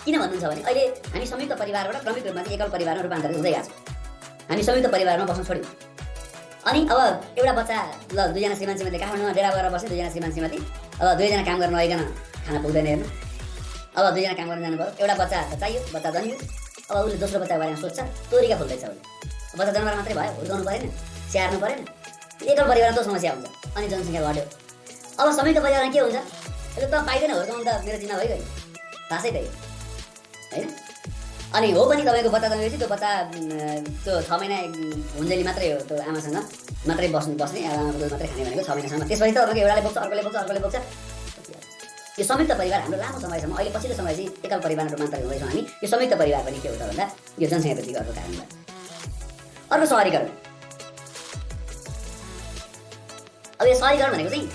किन भन्नुहुन्छ भने अहिले हामी संयुक्त परिवारबाट क्रमिक रूपमा चाहिँ एकल परिवारमा रूपान्तरित हुँदै गएको छौँ। हामी संयुक्त परिवारमा बस्न छोड्यौँ। अनि अब एउटा बच्चा ल दुईजना श्रीमान श्रीमती काठमाडौँमा डेरा गरेर बस्ने, दुईजना श्रीमान श्रीमती अब दुईजना काम गर्न नआइकन खाना पुग्दैन। हेर्नु अब दुईजना काम गर्न जानु पऱ्यो, एउटा बच्चा त चाहियो, बच्चा जन्मियो। अब उसले दोस्रो बच्चाको बारेमा सोध्छ, तोरीका फुल्दैछ उसले, बच्चा जन्माएर मात्रै भयो, हुर्काउनु परेन, स्याहार्नु परेन। एकल परिवारमा त्यो समस्या हुन्छ अनि जनसङ्ख्या बढ्यो। अब संयुक्त परिवारमा के हुन्छ, यसले त पाइँदैन हुर्काउनु त मेरो जिम्मा भइगयो, खासै त्यही होइन। अनि हो पनि तपाईँको बच्चा जन्मेपछि त्यो बच्चा त्यो 6 महिना हुन्जेली मात्रै हो, त्यो आमासँग मात्रै बस्ने आमाको दुध मात्रै खाने भनेको 6 महिनासम्म। त्यसपछि त तपाईँको एउटाले बोक्छ, अर्कोले बोक्छ। यो संयुक्त परिवार हाम्रो लामो समयसम्म, अहिले पछिल्लो समय चाहिँ एकल परिवारमा रूपान्तरित हुँदैछौँ हामी। यो संयुक्त परिवार पनि के हो त भन्दा यो जनसङ्ख्या वृद्धिको अर्को कारण भयो। अर्को सहरीकरण। अब यो सहरीकरण भनेको चाहिँ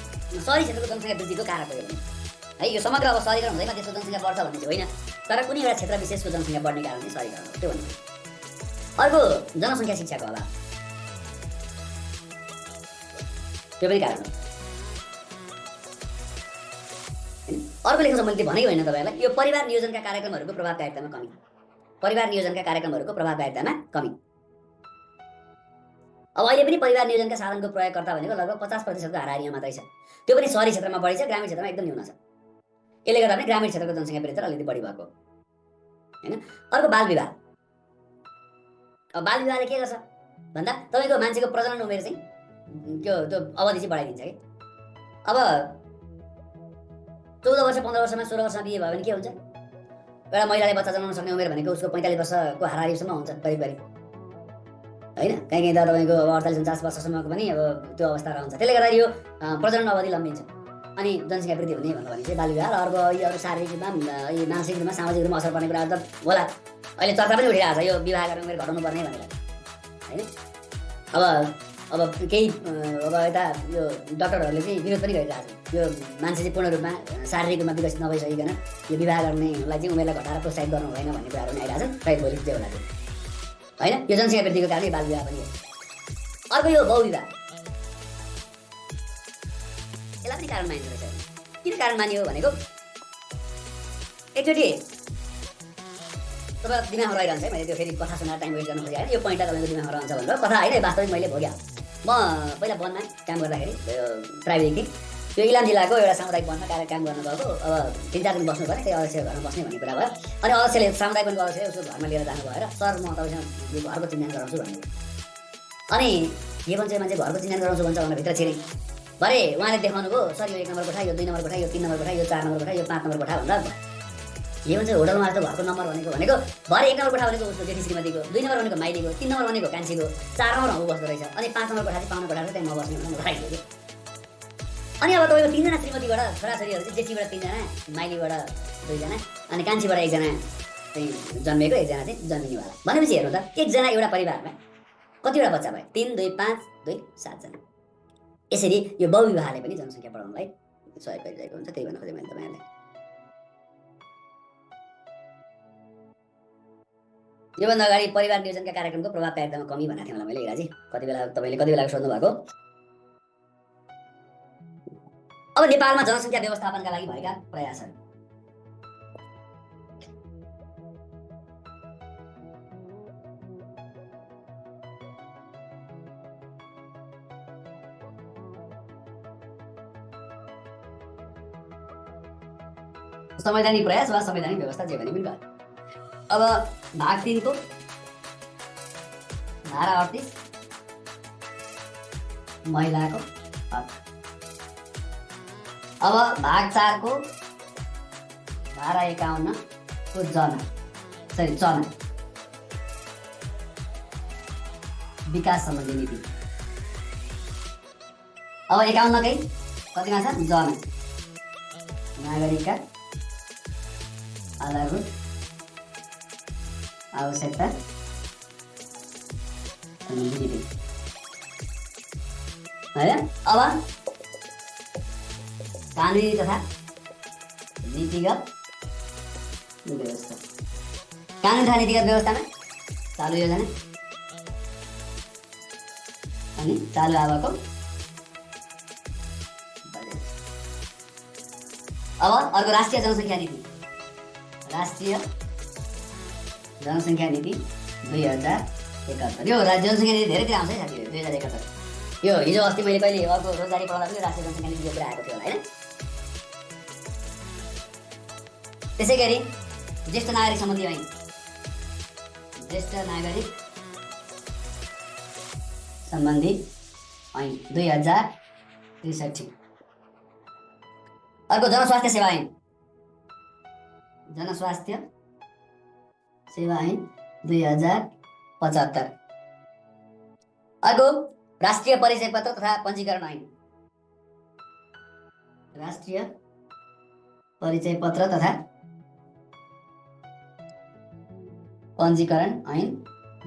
सहरी क्षेत्रको जनसङ्ख्या वृद्धिको कारक हो है। यो समग्र अब सहरीकरण हुँदैमा देशको जनसङ्ख्या बढ्छ भन्ने चाहिँ होइन, तर कुनै एउटा क्षेत्र विशेषको जनसङ्ख्या बढ्ने कारण चाहिँ सहरीकरण हो, त्यो भन्नु। अर्को जनसङ्ख्या शिक्षाको अभाव, त्यो पनि कारण हो। अर्को लेख्नु छ मैले भनेको होइन तपाईँलाई, यो परिवार नियोजनका कार्यक्रमहरूको प्रभावकारितामा कमी। परिवार नियोजनका कार्यक्रमहरूको प्रभावकारितामा कमी। अब अहिले पनि परिवार नियोजनका साधनको प्रयोगकर्ता भनेको लगभग 50% हाराहारी मात्रै छ। त्यो पनि सहरी क्षेत्रमा बढी छ, ग्रामीण क्षेत्रमा एकदम न्यून छ। यसले गर्दा पनि ग्रामीण क्षेत्रको जनसङ्ख्या वृद्धि अलिकति बढी भएको होइन। अर्को बाल विवाह। अब बाल विवाहले के गर्छ भन्दा तपाईँको मान्छेको प्रजनन उमेर चाहिँ त्यो अवधि चाहिँ बढाइदिन्छ कि। अब 14 वर्ष 15 वर्षमा 16 वर्षमा बिहे भयो भने के हुन्छ, एउटा महिलाले बच्चा जन्माउन सक्ने उमेर भनेको उसको 45 वर्षको हाराहारीसम्म हुन्छ करिब करिब होइन। कहीँ त तपाईँको अब 48-49 वर्षसम्मको पनि अब त्यो अवस्था रहन्छ। त्यसले गर्दा यो प्रजनन अवधि लम्बिन्छ अनि जनसङ्ख्या वृद्धि हुने भन्नु भने चाहिँ बाल विवाह। र अर्को यो अरू शारीरिक रूपमा मानसिक रूपमा सामाजिक रूपमा असर पर्ने कुराहरू त होला, अहिले चर्चा पनि उठिरहेको छ यो विवाह गर्ने उमेर घटाउनु पर्ने भनेर होइन। अब केही अब यता यो डक्टरहरूले चाहिँ विरोध पनि गरिरहेको छ, यो मान्छे चाहिँ पूर्ण रूपमा शारीरिक रूपमा विकसित नभइसकिकन यो विवाह गर्नेलाई चाहिँ उमेरलाई घटाएर प्रोत्साहित गर्नु हुँदैन भन्ने कुराहरू पनि आइरहेको छ। सायद भोलि त्यो होला होइन। यो जनसङ्ख्या वृद्धिको कारण बाल विवाह पनि हो। अर्को यो बहुविवाह, यसलाई पनि कारण मानिन्छ रहेछ। किन कारण मानियो भनेको एकचोटि तपाईँ दिमागमा रहिरहन्छ है, मैले त्यो फेरि कथा सुनाएर टाइम वेस्ट गर्नु खोजेँ होइन। यो पोइन्टलाई तपाईँको दिमागमा रहन्छ भनेर कथा होइन, वास्तविक मैले भोगेँ। म पहिला वनमा काम गर्दाखेरि प्राइभेट यो इलाम जिल्लाको एउटा सामुदायिक वनमा काम गर्न गएको। अब 3-4 दिन बस्नु पऱ्यो, त्यही अध्यक्षको घरमा बस्ने भन्ने कुरा भयो। अनि अध्यक्षले सामुदायिक वनको अध्यक्षले उसको घरमा लिएर जानुभयो र सर म तपाईँसँग यो घरको चिन्जान गराउँछु भन्नु। अनि के भन्छ मान्छे घरको चिन्जान गराउँछु भन्छ भनेर भित्र छिरेँ। भरे उहाँले देखाउनु भयो, सर यो 1 नम्बर कोठा, यो 2 नम्बर कोठा, यो 3 नम्बर कोठा, यो 4 नम्बर कोठा, यो 5 नम्बर कोठा भनेर के भन्छ होटलमा त घरको नम्बर भनेको भरे 1 नम्बर कोठा भनेको उसको जेठी श्रीमतीको, 2 नम्बर भनेको माइलीको, 3 नम्बर भनेको कान्छीको, 4 नम्बर ऊ बस्दो रहेछ। अनि 5 नम्बर कोठा चाहिँ पाहुना कोठा चाहिँ म बस्ने भनेर राखिदियो कि। अनि अब तपाईँको 3जना श्रीमतीबाट छोराछोरीहरू चाहिँ जेठीबाट 3जना, माइलीबाट 2जना, अनि कान्छीबाट 1जना चाहिँ जन्मेको, 1जना चाहिँ जन्मिनेवाला। भनेपछि हेर्नु त एकजना एउटा परिवारमा कतिवटा बच्चा भयो, 3, 2, 5, 2, 7 जना। यसरी यो बहुविवाहले पनि जनसङ्ख्या बढाउनलाई सहयोग गरिरहेको हुन्छ। त्यही भन्न खोजेँ मैले तपाईँहरूलाई। योभन्दा अगाडि परिवार नियोजनका कार्यक्रमको प्रभावकारितामा कमी भनेको थिएँ मैले इराजी, कति बेला सोध्नु भएको। अब नेपालमा जनसङ्ख्या व्यवस्थापनका लागि भएका प्रयासहरू। संवैधानिक प्रयास वा संवैधानिक व्यवस्था जे भने पनि भयो। अब भाग 3 को धारा 38 महिलाको हक। अब भाग 4 को धारा 51 को जना विकास सम्बन्धी नीति। अब 51 कै कतिमा छ? जमा नागरिकका आधारभूत आवश्यकता सम्बन्धी नीति है। अब कानुनी तथा नीतिगत व्यवस्था। कानुन तथा नीतिगत व्यवस्थामा चालू योजना अनि चालू आवकको बजेट। अब अर्को राष्ट्रिय जनसङ्ख्या नीति। राष्ट्रिय जनसङ्ख्या नीति 2071। यो जनसङ्ख्या नीति धेरैतिर आउँछ है साथीहरू। 2071 यो हिजो अस्ति मैले कहिले अर्को रोजगारी पढाउँदा पनि राष्ट्रिय जनसङ्ख्या नीति यो कुरा आएको थियो होला होइन। त्यसै गरी ज्येष्ठ नागरिक सम्बन्धी ऐन। ज्येष्ठ नागरिक सम्बन्धी ऐन 2063। अर्को जनस्वास्थ्य सेवा ऐन। जनस्वास्थ्य सेवा ऐन 2075। अर्को राष्ट्रिय परिचय पत्र तथा पञ्जीकरण ऐन। राष्ट्रिय परिचय पत्र तथा पञ्जीकरण ऐन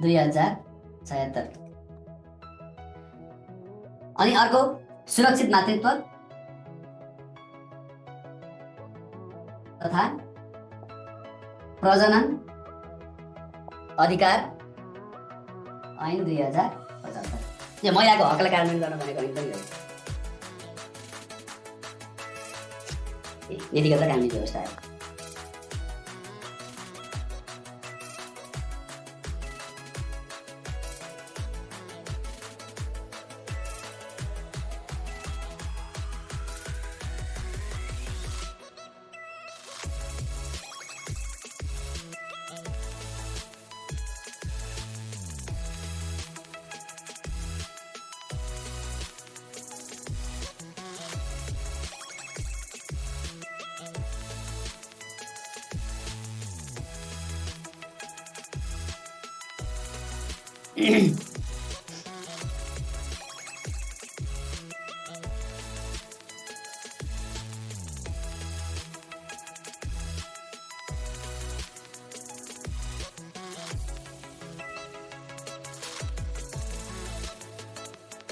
2076। अनि अर्को सुरक्षित मातृत्व तथा प्रजनन अधिकार ऐन 2075। यो महिलाको हकलाई कार्यान्वयन गर्न भनेको ऐन पनि हो। नीतिगत र कानुनी व्यवस्था हो।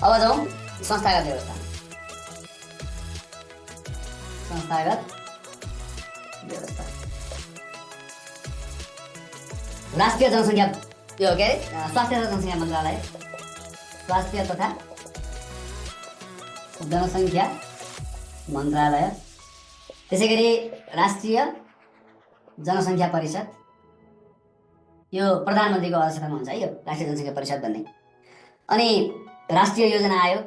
अब जाउँ संस्थागत व्यवस्था। संस्थागत व्यवस्था राष्ट्रिय जनसङ्ख्या यो के अरे स्वास्थ्य तथा जनसङ्ख्या मन्त्रालय। स्वास्थ्य तथा जनसङ्ख्या मन्त्रालय। त्यसै गरी राष्ट्रिय जनसङ्ख्या परिषद। यो प्रधानमन्त्रीको अध्यक्षतामा हुन्छ है यो राष्ट्रिय जनसङ्ख्या परिषद भन्ने। अनि राष्ट्रिय योजना आयोग।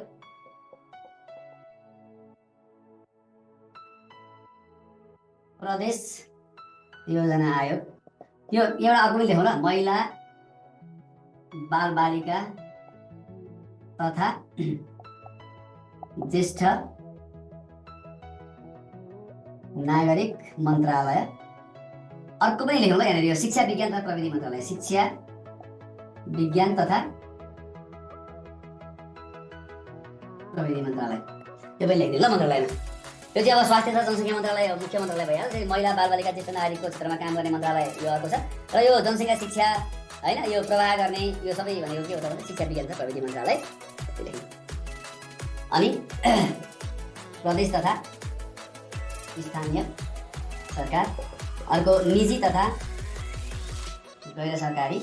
प्रदेश योजना आयोग। यो एउटा अर्को पनि लेखौँ ल। महिला बाल बालिका तथा ज्येष्ठ नागरिक मन्त्रालय। अर्को पनि लेखौँ ल यहाँनिर। यो शिक्षा विज्ञान तथा प्रविधि मन्त्रालय। शिक्षा विज्ञान तथा प्रविधि मन्त्रालय। यो पनि लेखिदिनु ल मन्त्रालयमा। यो चाहिँ अब स्वास्थ्य तथा जनसङ्ख्या मन्त्रालय मुख्य मन्त्रालय भइहाल्छ। महिला बालबालिका ज्येष्ठ नागरिकको क्षेत्रमा काम गर्ने मन्त्रालय यो अर्को छ। र यो जनसङ्ख्या शिक्षा होइन यो प्रवाह गर्ने यो सबै भनेको के हो त भने शिक्षा विज्ञान तथा प्रविधि मन्त्रालय। अनि प्रदेश तथा स्थानीय सरकार। अर्को निजी तथा गैर सरकारी।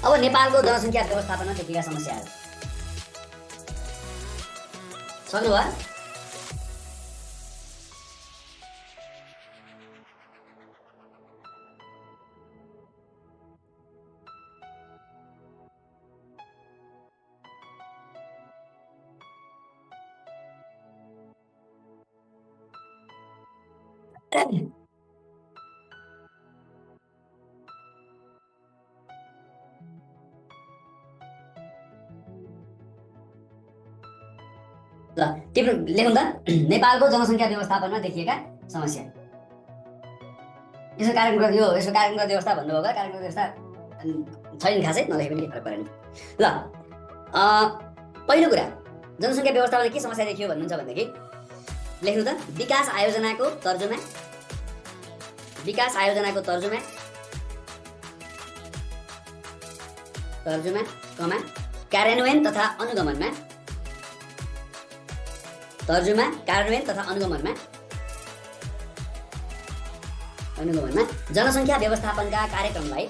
अब नेपालको जनसङ्ख्या व्यवस्थापनमा देखिएका समस्याहरू सक्नुभयो? ल टिप्नु लेखौँ त नेपालको जनसङ्ख्या व्यवस्थापनमा देखिएका समस्या। यसको कारण यसको कारणगत व्यवस्था भन्नुभयो होला, कारणगत व्यवस्था छैन खासै, नलेखे पनि फरक परेन। ल पहिलो कुरा जनसङ्ख्या व्यवस्थापनमा के समस्या देखियो भन्नुहुन्छ भनेदेखि लेख्नु त विकास आयोजनाको तर्जुमा, विकास आयोजनाको तर्जुमा कमा कार्यान्वयन तथा अनुगमनमा, तर्जुमा कार्यान्वयन तथा अनुगमनमा जनसङ्ख्या व्यवस्थापनका कार्यक्रमलाई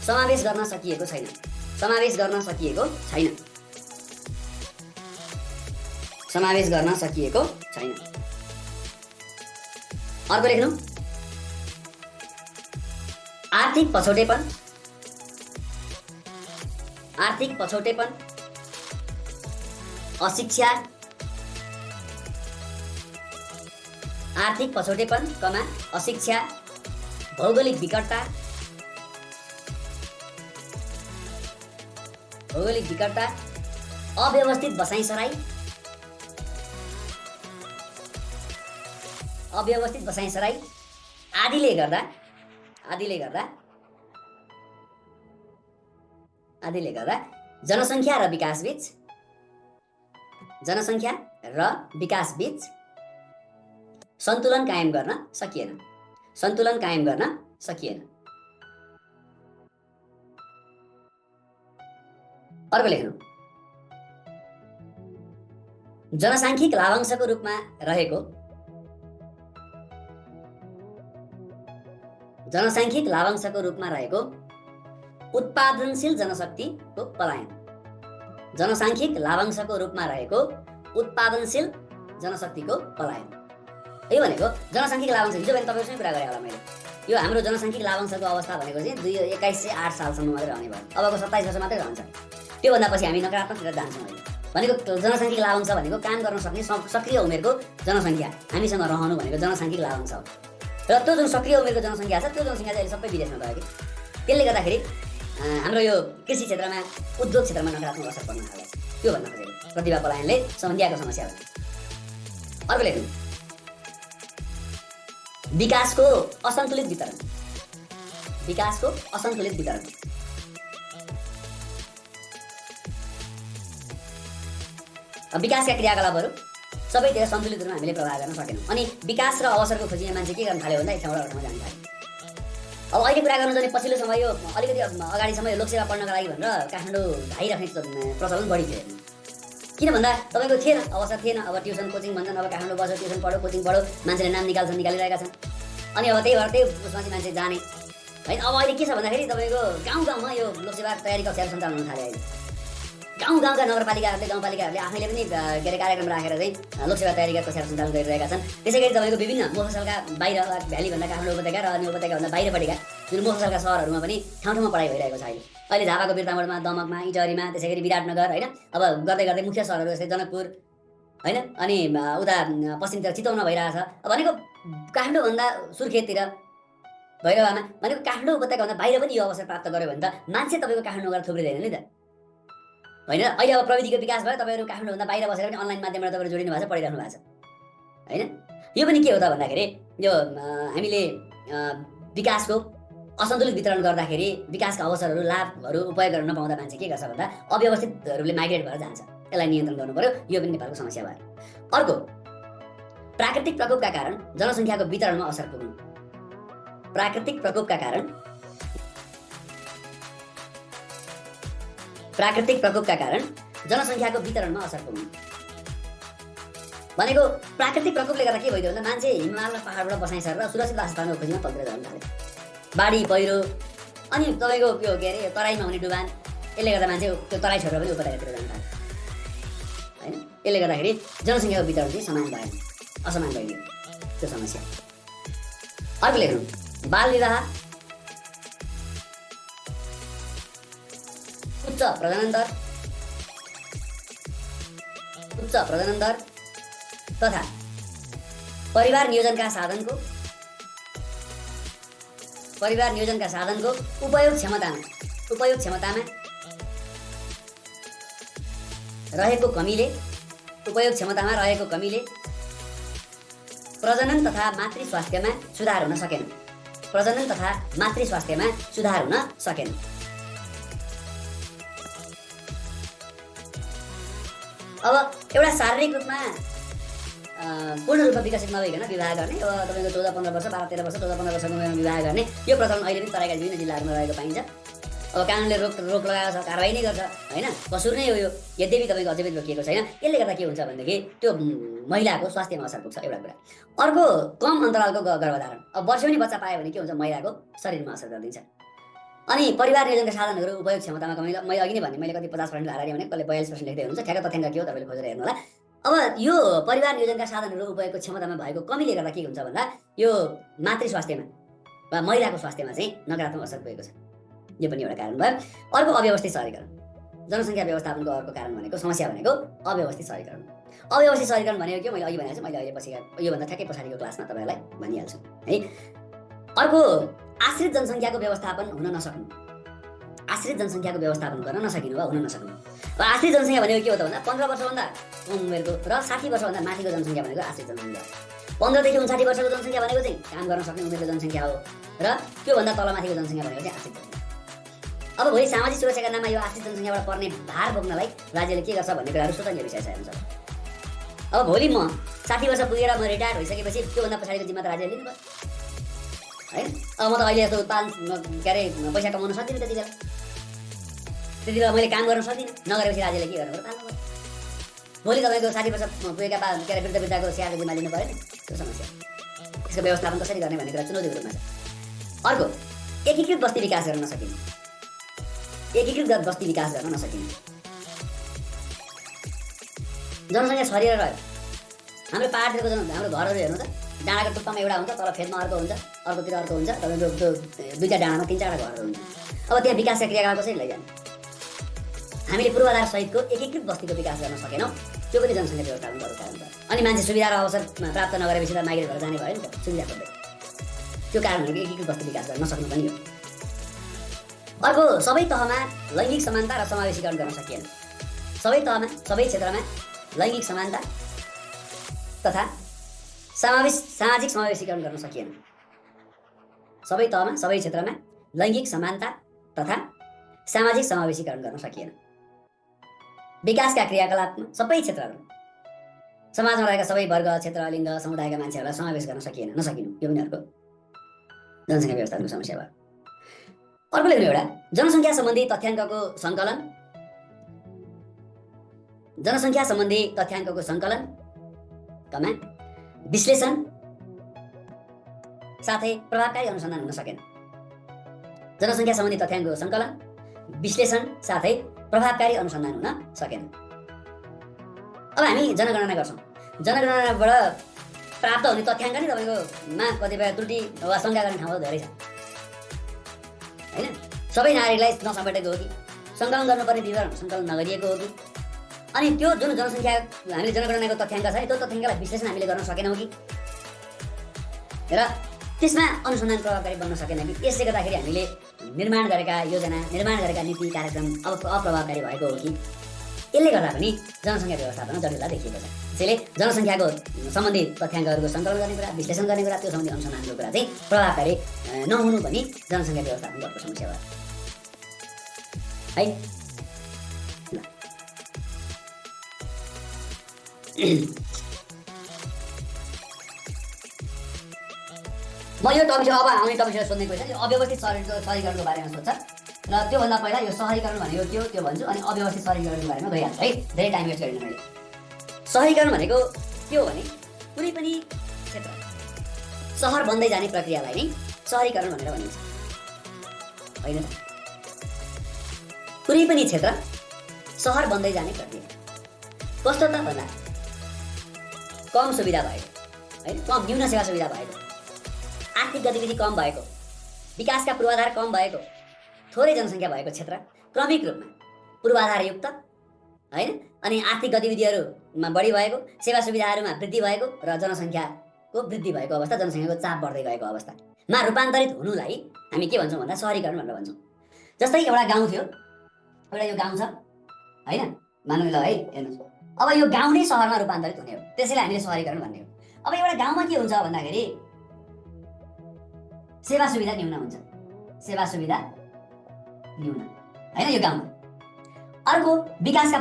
समावेश गर्न सकिएको छैन। अर्को लेख्नु आर्थिक पछौटेपन, अशिक्षा, अशिक्षा, भौगोलिक विकटता, अव्यवस्थित बसाइसराई आदिले गर्दा जनसङ्ख्या र विकासबीच सन्तुलन कायम गर्न सकिएन। अर्को लेख्नु जनसाङ्ख्यिक लाभांशको रूपमा रहेको उत्पादनशील जनशक्तिको पलायन, यो भनेको जनसाङ्ख्यिक लाभांश हिजो भने तपाईँसँग कुरा गरेँ होला मैले। यो हाम्रो जनसाङ्ख्यिक लाभांशको अवस्था भनेको चाहिँ 2108 सालसम्म मात्रै रहने भयो। अबको 27 वर्ष मात्रै रहन्छ। त्योभन्दा पछि हामी नकारात्मकतिर जान्छौँ। अहिले भनेको जनसाङ्ख्यिक लाभांश भनेको काम गर्न सक्ने सक्रिय उमेरको जनसङ्ख्या हामीसँग रहनु भनेको जनसाङ्ख्यिक लाभांश हो। र त्यो जुन सक्रिय उमेरको जनसङ्ख्या छ त्यो जनसङ्ख्या चाहिँ अहिले सबै विदेशमा गयो कि त्यसले गर्दाखेरि हाम्रो यो कृषि क्षेत्रमा, उद्योग क्षेत्रमा नकारात्मक असर पर्न थाल्यो। त्यो भन्न खोजेको प्रतिभा पलायनले समस्याको समस्या हो। अर्को लेख्नु विकासको असन्तुलित वितरण, विकासका क्रियाकलापहरू सबैतिर सन्तुलित रूपमा हामीले प्रभाव गर्न सकेनौँ। अनि विकास र अवसरको खोजीमा मान्छे के गर्न थाल्यो भन्दा एक ठाउँबाट अर्को ठाउँ जान थाल्यो। अब अहिले कुरा गर्नु जाने पछिल्लो समय यो अलिकति अगाडिसम्म यो लोकसेवा पढ्नका लागि भनेर काठमाडौँ धाइराख्ने प्रचलन बढी थियो। किन भन्दा तपाईँको थिएन, अवसर थिएन। अब ट्युसन कोचिङ भन्छन्, अब काठमाडौँ बस्यो, ट्युसन पढ्यो, कोचिङ पढ्यो, मान्छेले नाम निकालिरहेका छन्। अनि अब त्यही भएर त्यही उसमा चाहिँ मान्छे जाने होइन। अब अहिले के छ भन्दाखेरि तपाईँको गाउँमा यो लोकसेवा तयारी कक्षाहरू सञ्चालन हुन थाल्यो। अहिले गाउँका गाउँपालिकाहरूले आफैले पनि के अरे कार्यक्रम राखेर चाहिँ लोकसेवा तयारीका कक्षाहरू सञ्चालन गरिरहेका छन्। त्यसै गरी तपाईँको विभिन्न मफसलका बाहिर भ्यालीभन्दा काठमाडौँ उपत्यका र अन्य उपत्यकाभन्दा बाहिरपट्टिका जुन मफसलका सहरहरूमा पनि ठाउँ ठाउँमा पढाइ भइरहेको छ। अहिले झापाको बिर्तामोडमा, दमकमा, इटहरीमा, त्यसै गरी विराटनगर होइन। अब गर्दै गर्दै मुख्य सहरहरू जस्तै जनकपुर होइन, अनि उता पश्चिमतिर चितवनमा भइरहेछ। अब भनेको काठमाडौँभन्दा सुर्खेततिर, भैरवामा भनेको काठमाडौँ उपत्यकाभन्दा बाहिर पनि यो अवसर प्राप्त गर्यो भने त मान्छे तपाईँको काठमाडौँ गएर थुप्रिँदैन नि त होइन। अहिले अब प्रविधिको विकास भयो, तपाईँहरू काठमाडौँभन्दा बाहिर बसेर पनि अनलाइन माध्यमबाट तपाईँहरू जोडिनु भएको छ, पढिरहनु भएको छ होइन। यो पनि के हो त भन्दाखेरि यो हामीले विकासको असन्तुलित वितरण गर्दाखेरि विकासका अवसरहरू, लाभहरू उपयोग गर्न नपाउँदा मान्छे के गर्छ भन्दा अव्यवस्थित रूपले माइग्रेट भएर जान्छ। यसलाई नियन्त्रण गर्नु पर्यो। यो पनि नेपालको समस्या भयो। अर्को प्राकृतिक प्रकोपका कारण जनसङ्ख्याको वितरणमा असर पुग्नु। प्राकृतिक प्रकोपका कारण जनसङ्ख्याको वितरणमा असर पुग्नु। भनेको प्राकृतिक प्रकोपले गर्दा के भइदियो भन्दा मान्छे हिमाल र पहाडबाट बसाइ सरेर सुरक्षित वासस्थानको खोजीमा तल्तिर जान थाले। बाढी पहिरो अनि तपाईँको यो के अरे तराईमा हुने डुबान, यसले गर्दा मान्छे त्यो तराई छोडेर पनि उपत्यकातिर जान थाले होइन। यसले गर्दाखेरि जनसङ्ख्याको वितरण चाहिँ समान भएन, असमान भइदियो त्यो समस्या। अर्को लेख्नु बाल विवाह, उच्च प्रजनन दर तथा परिवार नियोजनका साधनको उपयोग क्षमतामा रहेको कमीले प्रजनन तथा मातृ स्वास्थ्यमा सुधार हुन सकेन। अब एउटा शारीरिक रूपमा पूर्ण रूपमा विकसित नभइकन विवाह गर्ने, अब तपाईँको 14-15 वर्ष 12-13 वर्ष 14-15 वर्षको उमेरमा विवाह गर्ने यो प्रचलन अहिले पनि तराईका विभिन्न जिल्लाहरूमा रहेको पाइन्छ। अब कानुनले रोक लगाएको छ, कारबाही नै गर्छ होइन, कसुर नै हो यो, यद्यपि तपाईँको अझै पनि रोकिएको छैन। यसले गर्दा के हुन्छ भनेदेखि त्यो महिलाको स्वास्थ्यमा असर पुग्छ एउटा कुरा। अर्को कम अन्तरालको गर्भधारण, अब वर्षौनी बच्चा पायो भने के हुन्छ महिलाको शरीरमा असर गरिदिन्छ। अनि परिवार नियोजनका साधनहरू उपयोग क्षमतामा कमी, मैले अघि नै भने मैले कति 50% हालेँ भने कसले 42% लेख्दै हुनुहुन्छ, ठ्याक्क तथ्याङ्क के हो तपाईँले खोजेर हेर्नु होला। अब यो परिवार नियोजनका साधनहरू उपयोगको क्षमतामा भएको कमीले गर्दा के हुन्छ भन्दा यो मातृ स्वास्थ्यमा वा महिलाको स्वास्थ्यमा चाहिँ नकारात्मक असर पुगेको छ। यो पनि एउटा कारण भयो। अर्को अव्यवस्थित सहरीकरण, जनसङ्ख्या व्यवस्थापनको अर्को कारण भनेको समस्या भनेको अव्यवस्थित सहरीकरण। अव्यवस्थित सहरीकरण भनेको के मैले अघि भनेको छु, मैले अहिले पछि योभन्दा ठ्याक्कै पछाडिको क्लासमा तपाईँहरूलाई भनिहाल्छु है। अर्को आश्रित जनसङ्ख्याको व्यवस्थापन हुन नसक्नु, आश्रित जनसङ्ख्याको व्यवस्थापन गर्न नसकिनु वा हुन नसक्नु। अब आश्रित जनसङ्ख्या भनेको के हो त भन्दा 15 वर्षभन्दा कम उमेरको र 60 वर्षभन्दा माथिको जनसङ्ख्या भनेको आश्रित जनसङ्ख्या। 15 देखि 59 वर्षको जनसङ्ख्या भनेको चाहिँ काम गर्न सक्ने उमेरको जनसङ्ख्या हो र त्योभन्दा तलमाथिको जनसङ्ख्या भनेको चाहिँ आश्रित जनसङ्ख्या। अब भोलि सामाजिक सुरक्षाका नाममा यो आश्रित जनसङ्ख्याबाट पर्ने भार बोक्नलाई राज्यले के गर्छ भन्ने कुराहरू सोचनीय विषय छ हेर्नु। अब भोलि म 60 वर्ष पुगेर म रिटायर्ड भइसकेपछि त्योभन्दा पछाडिको जिम्मा त राज्यले लिनु पर्छ होइन। अब म त अहिले यस्तो उत्पादन के अरे पैसा कमाउन सक्दिनँ, त्यति बेला मैले काम गर्न सक्दिनँ, नगरेपछि राज्यले के गर्नु पर्छ, भोलि तपाईँको 60 वर्ष पुगेका के अरे वृद्धको स्याहारको जिम्मा लिनु पऱ्यो नि, त्यो समस्या। यसको व्यवस्थापन कसरी गर्ने भन्ने कुरा चुनौतीको रूपमा छ। अर्को एकीकृत बस्ती विकास गर्न नसकिने, जनसङ्ख्या छरिएर रह्यो। हाम्रो पाहाडतिरको हाम्रो घरहरू हेर्नु त, डाँडाको टुप्पामा एउटा हुन्छ, तल फेदमा अर्को हुन्छ, अर्कोतिर अर्को हुन्छ, तपाईँको त्यो 2टा डाँडामा 3-4 घरहरू हुन्छ। अब त्यहाँ विकासका क्रियाकलाप कसरी लैजाने? हामीले पूर्वाधार सहितको एकीकृत बस्तीको विकास गर्न सकेनौँ, त्यो पनि जनसङ्ख्या व्यवस्थापनको अर्को कारण भयो। अनि मान्छे सुविधा र अवसर प्राप्त नगरेपछि त माइग्रेट भएर जाने भयो नि त, सुविधा खोज्दै। त्यो कारणहरू एकीकृत बस्ती विकास गर्न नसक्नु पनि हो। अर्को सबै तहमा लैङ्गिक समानता र समावेशीकरण गर्न सकिएन। सबै तहमा सबै क्षेत्रमा लैङ्गिक समानता तथा सामाजिक समावेशीकरण गर्न सकिएन। सबै तहमा सबै क्षेत्रमा लैङ्गिक समानता तथा सामाजिक समावेशीकरण गर्न सकिएन। विकासका क्रियाकलापमा सबै क्षेत्रहरू समाजमा रहेका सबै वर्ग, क्षेत्र, लिङ्ग, समुदायका मान्छेहरूलाई समावेश गर्न नसकिनु, यो पनि अर्को जनसङ्ख्या व्यवस्थापनको समस्या भयो। अर्को लेख्नु एउटा जनसङ्ख्या सम्बन्धी तथ्याङ्कको सङ्कलन कमा विश्लेषण साथै प्रभावकारी अनुसन्धान हुन सकेन। जनसङ्ख्या सम्बन्धी तथ्याङ्कको सङ्कलन, विश्लेषण साथै प्रभावकारी अनुसन्धान हुन सकेन। अब हामी जनगणना गर्छौँ, जनगणनाबाट प्राप्त हुने तथ्याङ्क नै तपाईँकोमा कतिपय त्रुटि वा शङ्का गर्ने ठाउँहरू धेरै छ होइन। सबै नागरिकलाई नसमेटेको हो कि, सङ्कलन गर्नुपर्ने विवरण सङ्कलन नगरिएको हो कि, अनि त्यो जुन जनसङ्ख्या हामीले जनगणनाको तथ्याङ्क छ त्यो तथ्याङ्कलाई विश्लेषण हामीले गर्न सकेनौँ कि र त्यसमा अनुसन्धान प्रभावकारी बन्न सकेन कि, यसले गर्दाखेरि हामीले निर्माण गरेका योजना, निर्माण गरेका नीति कार्यक्रम अब अप्रभावकारी भएको हो कि, यसले गर्दा पनि जनसङ्ख्या व्यवस्थापनमा जटिलता देखिएको छ। त्यसैले जनसङ्ख्याको सम्बन्धी तथ्याङ्कहरूको सङ्कलन गर्ने कुरा, विश्लेषण गर्ने कुरा, त्यो सम्बन्धी अनुसन्धानको कुरा चाहिँ प्रभावकारी नहुनु पनि जनसङ्ख्या व्यवस्थापनको अर्को समस्या भयो है। म यो टपिक अब आउने टपिकलाई सोध्ने क्वेसन यो अव्यवस्थित सहरीकरणको बारेमा सोध्छ र त्योभन्दा पहिला यो सहरीकरण भनेको के हो त्यो भन्छु, अनि अव्यवस्थित सहरीकरणको बारेमा गइहाल्छु है, धेरै टाइम वेस्ट गरिनँ मैले। सहरीकरण भनेको के हो भने कुनै पनि क्षेत्र सहर बन्दै जाने प्रक्रियालाई नै सहरीकरण भनेर भनिन्छ, होइन त? कुनै पनि क्षेत्र सहर बन्दै जाने प्रक्रिया कस्तो त भन्दा कम सुविधा भएको, होइन, कम न्यून सेवा सुविधा भएको, आर्थिक गतिविधि कम भएको, विकासका पूर्वाधार कम भएको, थोरै जनसङ्ख्या भएको क्षेत्र क्रमिक रूपमा पूर्वाधारयुक्त, होइन, अनि आर्थिक गतिविधिहरूमा बढी भएको, सेवा सुविधाहरूमा वृद्धि भएको र जनसङ्ख्याको वृद्धि भएको अवस्था, जनसङ्ख्याको चाप बढ्दै गएको अवस्थामा रूपान्तरित हुनुलाई हामी के भन्छौँ भन्दा सहरीकरण भनेर भन्छौँ। जस्तै एउटा गाउँ थियो, एउटा यो गाउँ छ, होइन, मानौँ ल है, हेर्नुहोस्, अब यो गाउँ नै सहरमा रूपान्तरित हुने हो, त्यसैलाई हामीले सहरीकरण भन्ने हो। अब एउटा गाउँमा के हुन्छ भन्दाखेरि सेवा सुविधा न्यून हुन्छ, सेवा सुविधा न्यून, होइन, यो गाउँमा। अर्को विकासका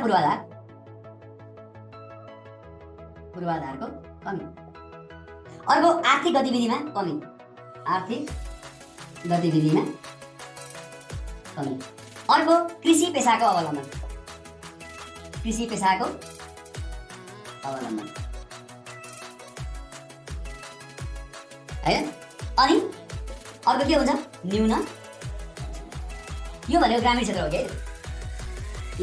पूर्वाधारको कमी, अर्को आर्थिक गतिविधिमा कमी, आर्थिक गतिविधिमा कमी, अर्को कृषि पेसाको अवलम्बन, कृषि पेसाको अवलम्बन, होइन, अनि अर्को के हुन्छ न्यून, यो भनेको ग्रामीण क्षेत्र हो कि ल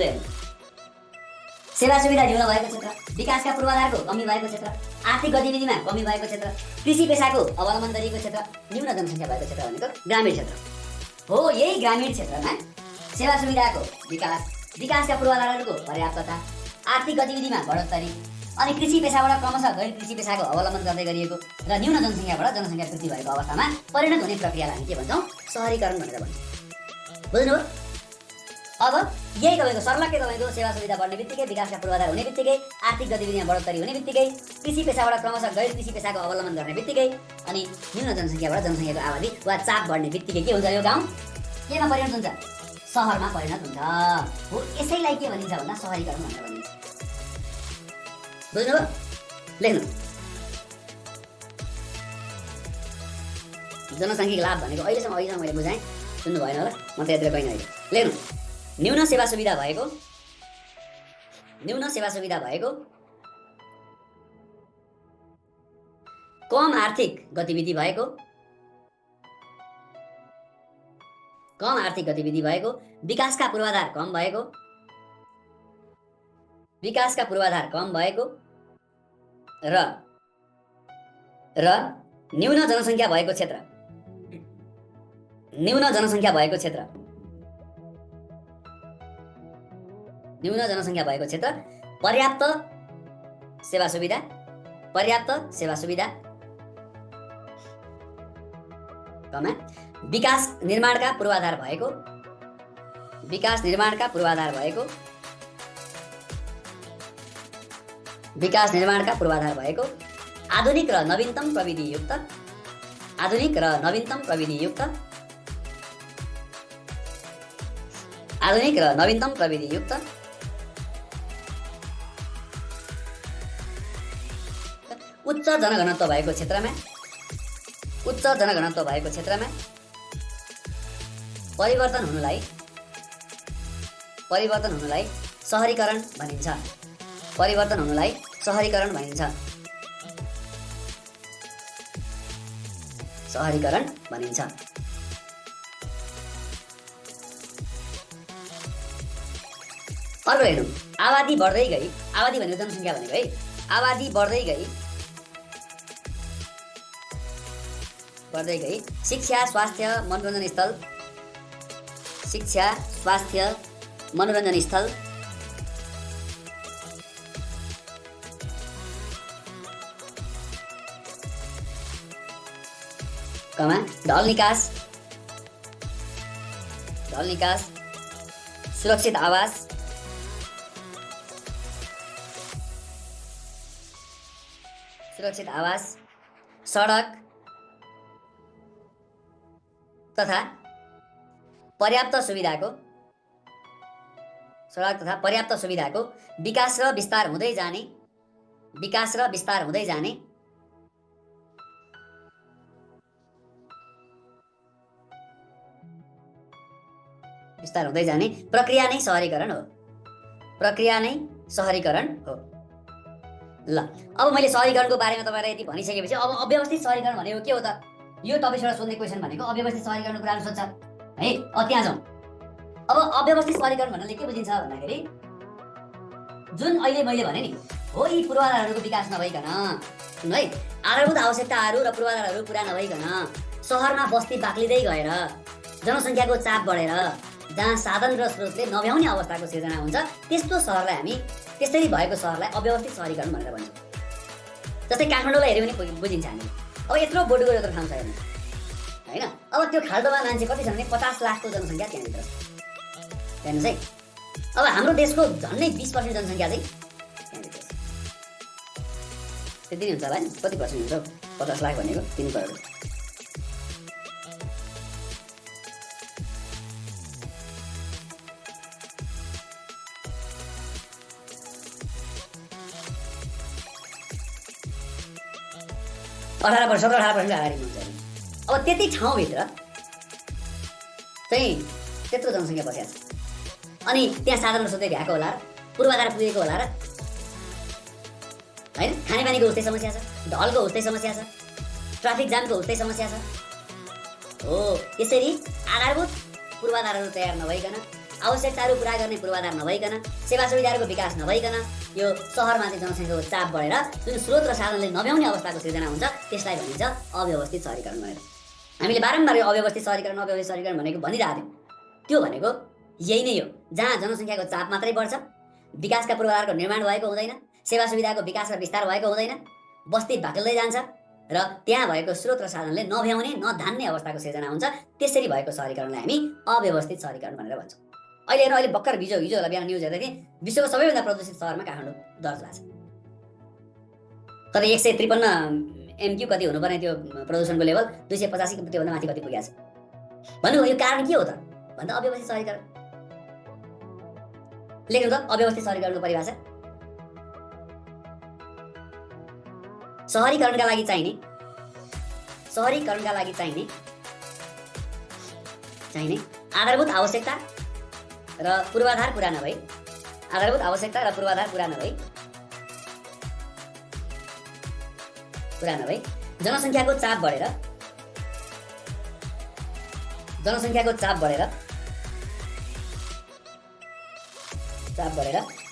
सेवा सुविधा न्यून भएको क्षेत्र, विकासका पूर्वाधारको कमी भएको क्षेत्र, आर्थिक गतिविधिमा कमी भएको क्षेत्र, कृषि पेसाको अवलम्बन गरिएको क्षेत्र, न्यून जनसङ्ख्या भएको क्षेत्र भनेको ग्रामीण क्षेत्र हो। यही ग्रामीण क्षेत्रमा सेवा सुविधाको विकास, विकासका पूर्वाधारहरूको पर्याप्तता, आर्थिक गतिविधिमा बढोत्तरी अनि कृषि पेसाबाट क्रमशः गैर कृषि पेसाको अवलम्बन गर्दै गरिएको र न्यून जनसङ्ख्याबाट जनसङ्ख्या वृद्धि भएको अवस्थामा परिणत हुने प्रक्रियालाई हामी के भन्छौँ सहरीकरण भनेर भन्छौँ। बुझ्नुभयो? अब यही तपाईँको सर्लक्कै तपाईँको सेवा सुविधा बढ्ने बित्तिकै, विकासका पूर्वाधार हुने बित्तिकै, आर्थिक गतिविधिमा बढोत्तरी हुने बित्तिकै, कृषि पेसाबाट क्रमशः गैर कृषि पेसाको अवलम्बन गर्ने बित्तिकै अनि न्यून जनसङ्ख्याबाट जनसङ्ख्याको आबादी वा चाप बढ्ने बित्तिकै के हुन्छ यो गाउँ केमा परिणत हुन्छ सहरमा परिणत हुन्छ हो। यसैलाई के भनिन्छ भन्दा सहरीकरण भनेर भनिन्छ। बुझ्नुभयो? लेख्नु। जनसाङ्ख्यिक लाभ भनेको अहिलेसम्म मैले बुझाएँ, सुन्नु भएन होला, म त यतिर गइन अहिले। लेख्नु। न्यून सेवा सुविधा भएको, कम आर्थिक गतिविधि भएको, विकासका पूर्वाधार कम भएको, र न्यून जनसङ्ख्या भएको क्षेत्र, पर्याप्त सेवा सुविधा, विकास निर्माणका पूर्वाधार भएको, आधुनिक र नवीनतम प्रविधि युक्त उच्च जनघनत्व भएको क्षेत्रमा परिवर्तन हुनुलाई सहरीकरण भनिन्छ। अर्को हेर्नु, आबादी बढ्दै गई, आबादी भनेको जनसङ्ख्या भनेको है, आबादी बढ्दै गई शिक्षा, स्वास्थ्य, मनोरञ्जन स्थल ढल निकास, सुरक्षित आवास, सडक तथा पर्याप्त सुविधाको विकास र विस्तार हुँदै जाने प्रक्रिया नै सहरीकरण हो। ल अब मैले सहरीकरणको बारेमा तपाईँलाई यति भनिसकेपछि अब अव्यवस्थित सहरीकरण भनेको के हो त? यो टपिकबाट सोध्ने क्वेसन भनेको अव्यवस्थित सहरीकरणको कुराहरू सोध्छ है। अब त्यहाँ जाउँ। अब अव्यवस्थित सहरीकरण भन्नाले के बुझिन्छ भन्दाखेरि जुन अहिले मैले भने नि हो, यी पूर्वाधारहरूको विकास नभइकन, सुन्नु है, आधारभूत आवश्यकताहरू र पूर्वाधारहरू पुरा नभइकन सहरमा बस्ती बाक्लिँदै गएर जनसङ्ख्याको चाप बढेर जहाँ साधन र स्रोतले नभ्याउने अवस्थाको सिर्जना हुन्छ, त्यस्तो सहरलाई हामी, त्यसरी भएको सहरलाई अव्यवस्थित सहरीकरण भनेर भन्छौँ। जस्तै काठमाडौँलाई हेऱ्यो भने बुझिन्छ हामी। अब यत्रो बोटुको यत्रो ठाउँ छ हेर्नु होइन। अब त्यो खाल्डोमा मान्छे कति छ भने 50 लाखको जनसङ्ख्या त्यहाँभित्र छ। हेर्नुहोस् है, अब हाम्रो देशको झन्डै 20% जनसङ्ख्या चाहिँ त्यहाँभित्र छ। त्यति नै हुन्छ होला नि? कति पर्सेन्ट हुन्छ 50 लाख भनेको? 3 करोड। अठारह 17-18% अगाडि हुन्छ। अब त्यति ठाउँभित्र चाहिँ त्यत्रो जनसङ्ख्या बसेको छ। अनि त्यहाँ साधन र स्रोतले भ्याएको होला र पूर्वाधार पुगेको होला र होइन। खानेपानीको उस्तै समस्या छ, ढलको उस्तै समस्या छ, ट्राफिक जामको उस्तै समस्या छ। हो, यसरी आधारभूत पूर्वाधारहरू तयार नभइकन, आवश्यकताहरू पुरा गर्ने पूर्वाधार नभइकन, सेवा सुविधाहरूको विकास नभइकन यो सहरमाथि जनसङ्ख्याको चाप बढेर जुन स्रोत र साधनले नभ्याउने अवस्थाको सिर्जना हुन्छ, त्यसलाई भनिन्छ अव्यवस्थित सहरीकरण भनेर। हामीले बारम्बार यो अव्यवस्थित सहरीकरण भनेको भनिरहेको थियौँ। त्यो भनेको यही नै हो, जहाँ जनसङ्ख्याको चाप मात्रै बढ्छ, विकासका पूर्वाधारको निर्माण भएको हुँदैन, सेवा सुविधाको विकास र विस्तार भएको हुँदैन, बस्ती बाक्लिँदै जान्छ र त्यहाँ भएको स्रोत र साधनले नभ्याउने नधान्ने अवस्थाको सिर्जना हुन्छ। त्यसरी भएको सहरीकरणलाई हामी अव्यवस्थित सहरीकरण भनेर भन्छौँ। अहिले हेर्नु, अहिले भर्खर हिजो होला बिहान न्युज हेर्दा थिएँ, विश्वको सबैभन्दा प्रदूषित सहरमा काठमाडौँ दर्ज भएको छ। तर 153 MQ कति हुनुपर्ने त्यो प्रदूषणको लेभल 285 त्योभन्दा माथि कति पुगेको छ। भन्नु यो कारण के हो त भन्दा अव्यवस्थित सहरीकरण। लेख्नु त अव्यवस्थित सहरीकरणको परिभाषा। सहरीकरणका लागि चाहिने आधारभूत आवश्यकता र पूर्वाधार पुरा नभई, जनसङ्ख्याको चाप बढेर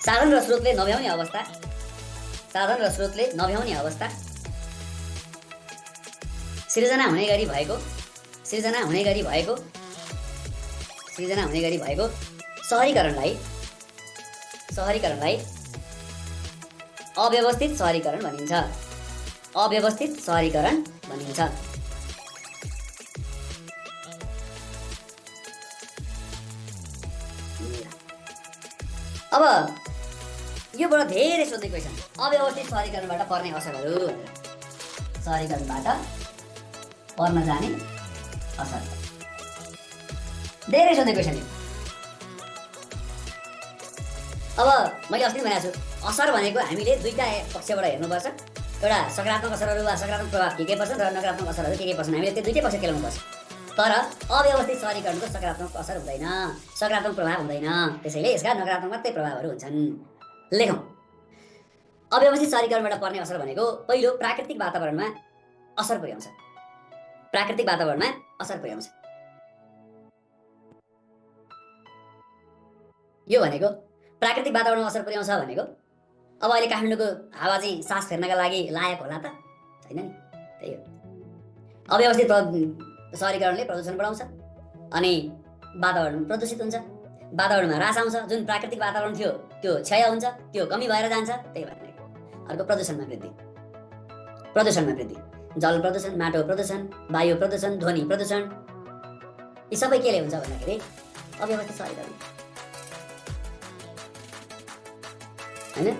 साधन र स्रोतले नभ्याउने अवस्था सिर्जना हुने गरी भएको सहरीकरणलाई अव्यवस्थित सहरीकरण भनिन्छ। अब योबाट धेरै सोध्ने क्वेसन, अव्यवस्थित सहरीकरणबाट पर्ने असरहरू, सहरीकरणबाट पर्न जाने असर, धेरै सोध्ने क्वेसन। अब मैले अस्ति भनेको छु, असर भनेको हामीले दुईटा पक्षबाट हेर्नुपर्छ। एउटा सकारात्मक असरहरू वा सकारात्मक प्रभाव के पर्छन् र नकारात्मक असरहरू के पर्छन्, हामीले त्यो दुईटै पक्ष खेलाउनु पर्छ। तर अव्यवस्थित सहरीकरणको सकारात्मक असर हुँदैन, सकारात्मक प्रभाव हुँदैन, त्यसैले यसका नकारात्मक मात्रै प्रभावहरू हुन्छन्। लेखौँ, अव्यवस्थित सहरीकरणबाट पर्ने असर भनेको पहिलो प्राकृतिक वातावरणमा असर पुर्याउँछ। यो भनेको प्राकृतिक वातावरणमा असर पुर्याउँछ भनेको अब अहिले काठमाडौँको हावा चाहिँ सास फेर्नका लागि लायक होला त छैन नि, त्यही हो। अव्यवस्थित सहरीकरणले प्रदूषण बढाउँछ अनि वातावरण प्रदूषित हुन्छ, वातावरणमा ह्रास आउँछ, जुन प्राकृतिक वातावरण थियो त्यो क्षय हुन्छ, त्यो कमी भएर जान्छ। त्यही भएर अर्को प्रदूषणमा वृद्धि, जल प्रदूषण, माटो प्रदूषण, वायु प्रदूषण, ध्वनि प्रदूषण, यी सबै केले हुन्छ भन्दाखेरि अव्यवस्थित सहरीकरण हैन।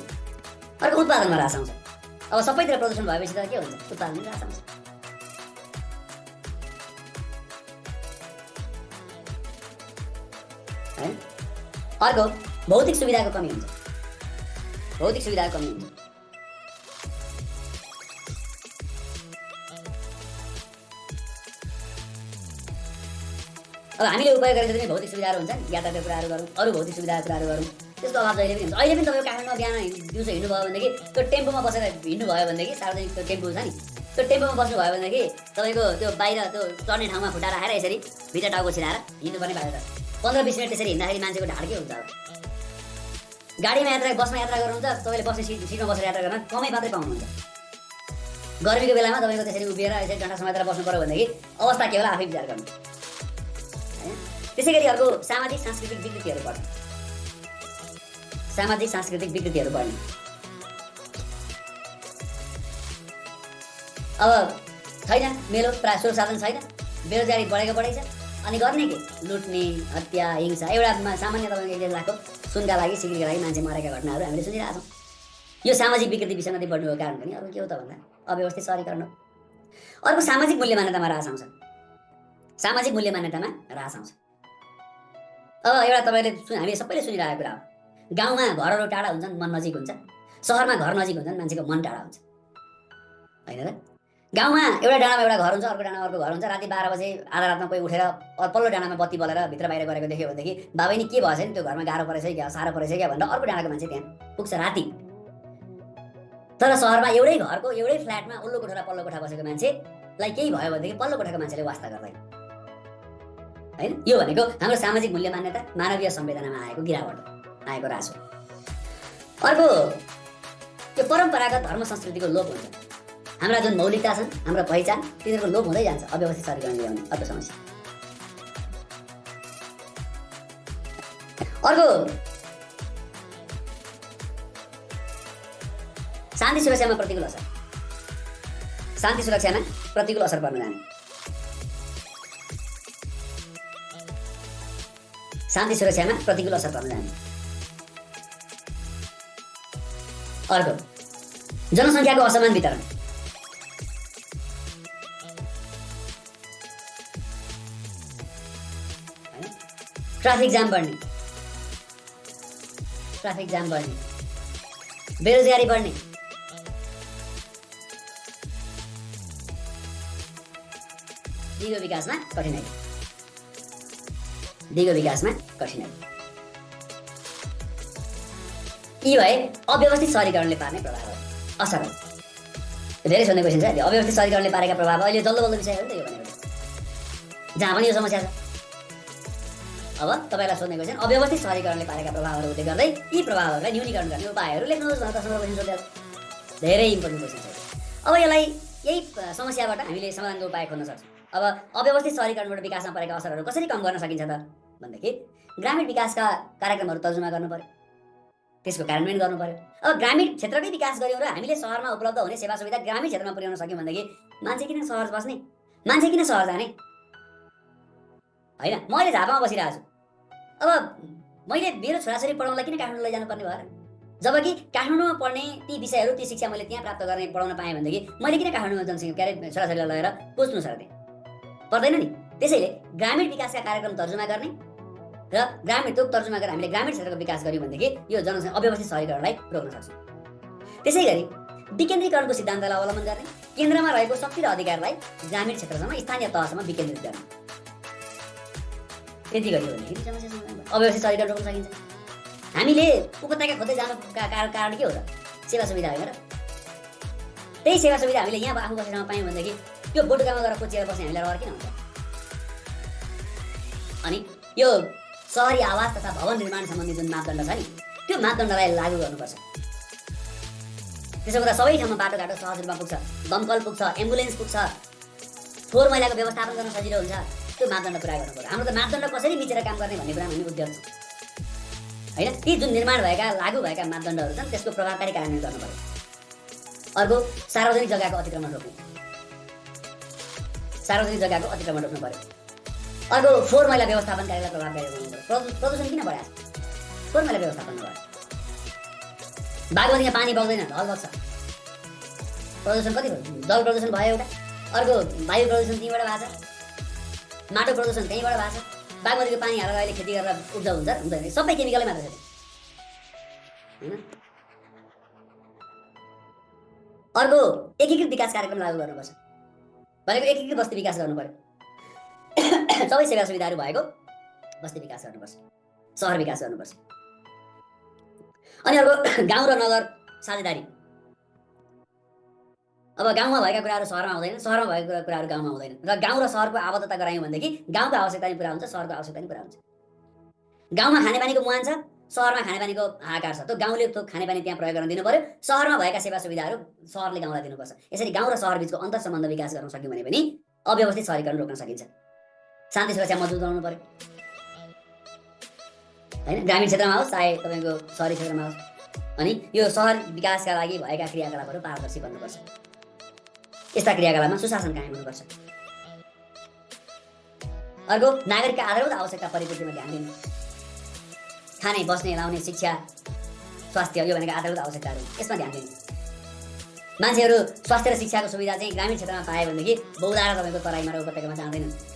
अर्को उत्पादनमा ह्रास आउँछ। अब सबैतिर प्रदूषण भएपछि त के हुन्छ, उत्पादनमा ह्रास आउँछ। हैन। अर्को भौतिक सुविधाको कमी हुन्छ। अब हामीले उपयोग गरेको जति भौतिक सुविधाहरू हुन्छन्, यातायातको कुराहरू गरौँ, अरू भौतिक सुविधाको कुराहरू गरौँ, त्यसको अभाव जहिले पनि हुन्छ। अहिले पनि तपाईँ काठमाडौँमा बिहान दिउँसो हिँड्नुभयो भनेदेखि त्यो टेम्पोमा बसेर हिँड्नुभयो भनेदेखि सार्वजनिक त्यो टेम्पो छ नि त्यो टेम्पोमा बस्नुभयो भनेदेखि तपाईँको त्यो बाहिर त्यो चढ्ने ठाउँमा खुट्टा राखेर यसरी भित्र टाउको छिराएर हिँड्नुपर्ने बाहिर 15-20 मिनट त्यसरी हिँड्दाखेरि मान्छेको ढाड के हुन्छ अब। गाडीमा यात्रा बसमा यात्रा गर्नुहुन्छ तपाईँले बस्ने सिटमा बसेर यात्रा गर्न कमै मात्रै पाउनुहुन्छ। गर्मीको बेलामा तपाईँको त्यसरी उभिएर यसरी डन्ठा समातेर बस्नु पर्यो भनेदेखि अवस्था के होला आफै विचार गर्नु हैन। त्यसै गरी अर्को सामाजिक सांस्कृतिक विकृतिहरू पर्छ। सामाजिक सांस्कृतिक विकृतिहरू बढ्ने अब छैन, मेलो प्रायः स्रोत साधन छैन, बेरोजगारी बढेको बढै छ, अनि गर्ने के लुट्ने हत्या हिंसा एउटा सामान्य तपाईँको 1 लाखको सुनका लागि सिक्रीका लागि मान्छे मरेका घटनाहरू हामीले सुनिरहेका छौँ। यो सामाजिक विकृति विषयमा बढ्नुको कारण पनि अरू के हो त भन्दा अव्यवस्थित सहरीकरण हो। अर्को सामाजिक मूल्य मान्यतामा ह्रास आउँछ। सामाजिक मूल्य मान्यतामा ह्रास आउँछ। अब एउटा तपाईँले हामी सबैले सुनिरहेको कुरा हो, गाउँमा घरहरू टाढा हुन्छन् मन नजिक हुन्छ, सहरमा घर नजिक हुन्छन् मान्छेको मन टाढा हुन्छ होइन र। गाउँमा एउटा डाँडामा एउटा घर हुन्छ, अर्को डाँडामा अर्को घर हुन्छ। राति 12 बजे आधा रातमा कोही उठेर पल्लो डाँडामा बत्ती बलेर भित्र बाहिर गरेको देख्यो भनेदेखि बाबै नि के भएछ नि त्यो घरमा गाह्रो परेछ क्या साह्रो परेछ क्या भनेर अर्को डाँडाको मान्छे त्यहाँ पुग्छ राति। तर सहरमा एउटै घरको एउटै फ्ल्याटमा उल्लो कोठा र पल्लो कोठा बसेको मान्छेलाई केही भयो भनेदेखि पल्लो कोठाको मान्छेले वास्ता गर्दैन हैन। यो भनेको हाम्रो सामाजिक मूल्य मान्यता मानवीय संवेदनामा आएको गिरावट आएको ह्रास हो। अर्को यो परम्परागत धर्म संस्कृतिको लोप हुन्छ। हाम्रा जुन मौलिकता छन्, हाम्रो पहिचान, तिनीहरूको लोप हुँदै जान्छ अव्यवस्थित सहरीकरण ल्याउने अर्को समस्या। अर्को शान्ति सुरक्षामा प्रतिकूल असर। शान्ति सुरक्षामा प्रतिकूल असर पर्न जाने। शान्ति सुरक्षामा प्रतिकूल असर पर्न जाने। अर्को जनसङ्ख्याको असमान वितरण। ट्राफिक जाम बढ्ने, ट्राफिक जाम बढ्ने, बेरोजगारी बढ्ने, दिगो विकासमा कठिनाइ, दिगो विकासमा कठिनाइ। यी भए अव्यवस्थित सहरीकरणले पार्ने प्रभाव असर हो। धेरै सोध्ने क्वेसन छ अव्यवस्थित सहरीकरणले पारेका प्रभाव। अहिले जल्दो बल्दो विषय हो नि त यो भनेको, जहाँ पनि यो समस्या छ। अब तपाईँलाई सोध्ने क्वेसन अव्यवस्थित सहरीकरणले पारेका प्रभावहरू हुँदै गर्दै यी प्रभावहरूलाई न्यूनीकरण गर्ने उपायहरू लेख्नुहोस् भनेर तसँग क्वेसन सोधेर धेरै इम्पोर्टेन्ट क्वेसन छ। अब यसलाई यही समस्याबाट हामीले समाधानको उपाय खोज्न सक्छौँ। अब अव्यवस्थित सहरीकरणबाट विकासमा परेका असरहरू कसरी कम गर्न सकिन्छ त भनेदेखि ग्रामीण विकासका कार्यक्रमहरू तर्जुमा गर्नु पर्यो, त्यसको कार्यान्वयन गर्नु पर्यो। अब ग्रामीण क्षेत्रकै विकास गऱ्यौँ र हामीले सहरमा उपलब्ध हुने सेवा सुविधा ग्रामीण क्षेत्रमा पुर्याउन सक्यौँ भनेदेखि मान्छे किन सहर बस्ने, मान्छे किन सहर जाने होइन। म अहिले झापामा बसिरहेको छु, अब मैले मेरो छोराछोरी पढाउनलाई किन काठमाडौँ लैजानुपर्ने भयो र? जबकि काठमाडौँमा पढ्ने ती विषयहरू ती शिक्षा मैले त्यहाँ प्राप्त गर्ने पढाउन पाएँ भनेदेखि मैले किन काठमाडौँमा जनसङ्ख्या के अरे छोराछोरीलाई लगेर पुज्नु सक्ने पर्दैन नि। त्यसैले ग्रामीण विकासका कार्यक्रम तर्जुमा गर्ने र ग्रामीण त्यो तर्जुमा गरेर हामीले ग्रामीण क्षेत्रको विकास गर्यौँ भनेदेखि यो जनसङ्ख्या अव्यवस्थित सहरीकरणलाई रोक्न सक्छौँ। त्यसै गरी विकेन्द्रीकरणको सिद्धान्तलाई अवलम्बन गर्ने, केन्द्रमा रहेको शक्ति र अधिकारलाई ग्रामीण क्षेत्रसम्म स्थानीय तहसम्म विकेन्द्रित गर्ने, यति गरियो भनेदेखि समस्या समाधान भयो, अव्यवस्थित सहरीकरण रोक्न सकिन्छ। हामीले उपत्यका खोज्दै जानुका कारण के हो त? सेवा सुविधा होइन र? त्यही सेवा सुविधा हामीले यहाँ आफू बसेर पायौँ भनेदेखि त्यो बोटुकामा गएर कोचिएर बस्ने हामीलाई रहर किन हुन्छ? अनि यो सहरी आवास तथा भवन निर्माण सम्बन्धी जुन मापदण्ड छ नि त्यो मापदण्डलाई लागू गर्नुपर्छ। त्यसो गर्दा सबै ठाउँमा बाटोघाटो सहज रूपमा पुग्छ, दमकल पुग्छ, एम्बुलेन्स पुग्छ, फोहोर मैलाको व्यवस्थापन गर्न सजिलो हुन्छ। त्यो मापदण्ड पुरा गर्नु पर्यो। हाम्रो त मापदण्ड कसरी मिचेर काम गर्ने भन्ने कुरामा हामी उद्योग छौँ होइन। ती जुन निर्माण भएका लागू भएका मापदण्डहरू छन् त्यसको प्रभावकारी कार्यान्वयन गर्नु पर्यो। अर्को सार्वजनिक जग्गाको अतिक्रमण रोक्नु, सार्वजनिक जग्गाको अतिक्रमण रोक्नु पर्यो। अर्को फोहोर मैला व्यवस्थापन कार्यलाई प्रभावकारी बनाउनु पर्यो। प्रदूषण किन बढाएको छ? फोहोर मैला व्यवस्थापन नभएर बागमतीमा पानी बग्दैन, ढल बग्छ। प्रदूषण कति भयो? जल प्रदूषण भयो एउटा, अर्को वायु प्रदूषण त्यहीँबाट भएको छ, माटो प्रदूषण त्यहीँबाट भएको छ। बागमतीको पानी हालेर अहिले खेती गरेर उब्जाउ हुन्छ हुँदैन, सबै केमिकलै मात्र छ होइन। अर्को एकीकृत विकास कार्यक्रम लागू गर्नुपर्छ भनेको एकीकृत बस्ती विकास गर्नु पर्यो। सबै सेवा सुविधाहरू भएको बस्ती विकास गर्नुपर्छ, सहर विकास गर्नुपर्छ। अनि अर्को गाउँ र नगर साझेदारी। अब गाउँमा भएका कुराहरू सहरमा हुँदैन, सहरमा भएका कुराहरू गाउँमा हुँदैन, र गाउँ र सहरको आबद्धता गरायौँ भनेदेखि गाउँको आवश्यकता पनि पुरा हुन्छ, सहरको आवश्यकता पनि पुरा हुन्छ। गाउँमा खानेपानीको मुहान छ, सहरमा खानेपानीको हाहाकार छ। त्यो गाउँले त्यो खानेपानी त्यहाँ प्रयोग गर्न दिनु पर्यो, सहरमा भएका सेवा सुविधाहरू सहरले गाउँलाई दिनुपर्छ। यसरी गाउँ र सहर बिचको अन्तर सम्बन्ध विकास गर्न सक्यौँ भने पनि अव्यवस्थित सहरीकरण रोक्न सकिन्छ। शान्ति सुरक्षा मजबुत बनाउनु पर्यो हैन, ग्रामीण क्षेत्रमा होस् चाहे तपाईँको सहरी क्षेत्रमा होस्। अनि यो सहर विकासका लागि भएका क्रियाकलापहरू पारदर्शी बन्नुपर्छ। यस्ता क्रियाकलापमा सुशासन कायम हुनुपर्छ। अर्को नागरिकका आधारभूत आवश्यकता परिपूर्तिमा ध्यान दिनु। खाने, बस्ने, लाउने, शिक्षा, स्वास्थ्य यो भनेको आधारभूत आवश्यकताहरू, यसमा ध्यान दिनु। मान्छेहरू स्वास्थ्य र शिक्षाको सुविधा चाहिँ ग्रामीण क्षेत्रमा पाए भनेदेखि बहुधारा तपाईँको तराईमा र उपत्यकामा जाँदैनन्।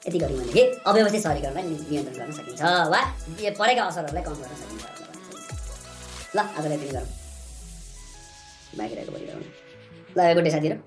यति गऱ्यौँ भनेदेखि अव्यवस्थित सहरीकरणलाई नियन्त्रण गर्न सकिन्छ वा परेका असरहरूलाई कम गर्न सकिन्छ। ल आजलाई यति गरौँ, बाँकी रहेको भोलि गरौँ। ल गुड डे साथीहरू।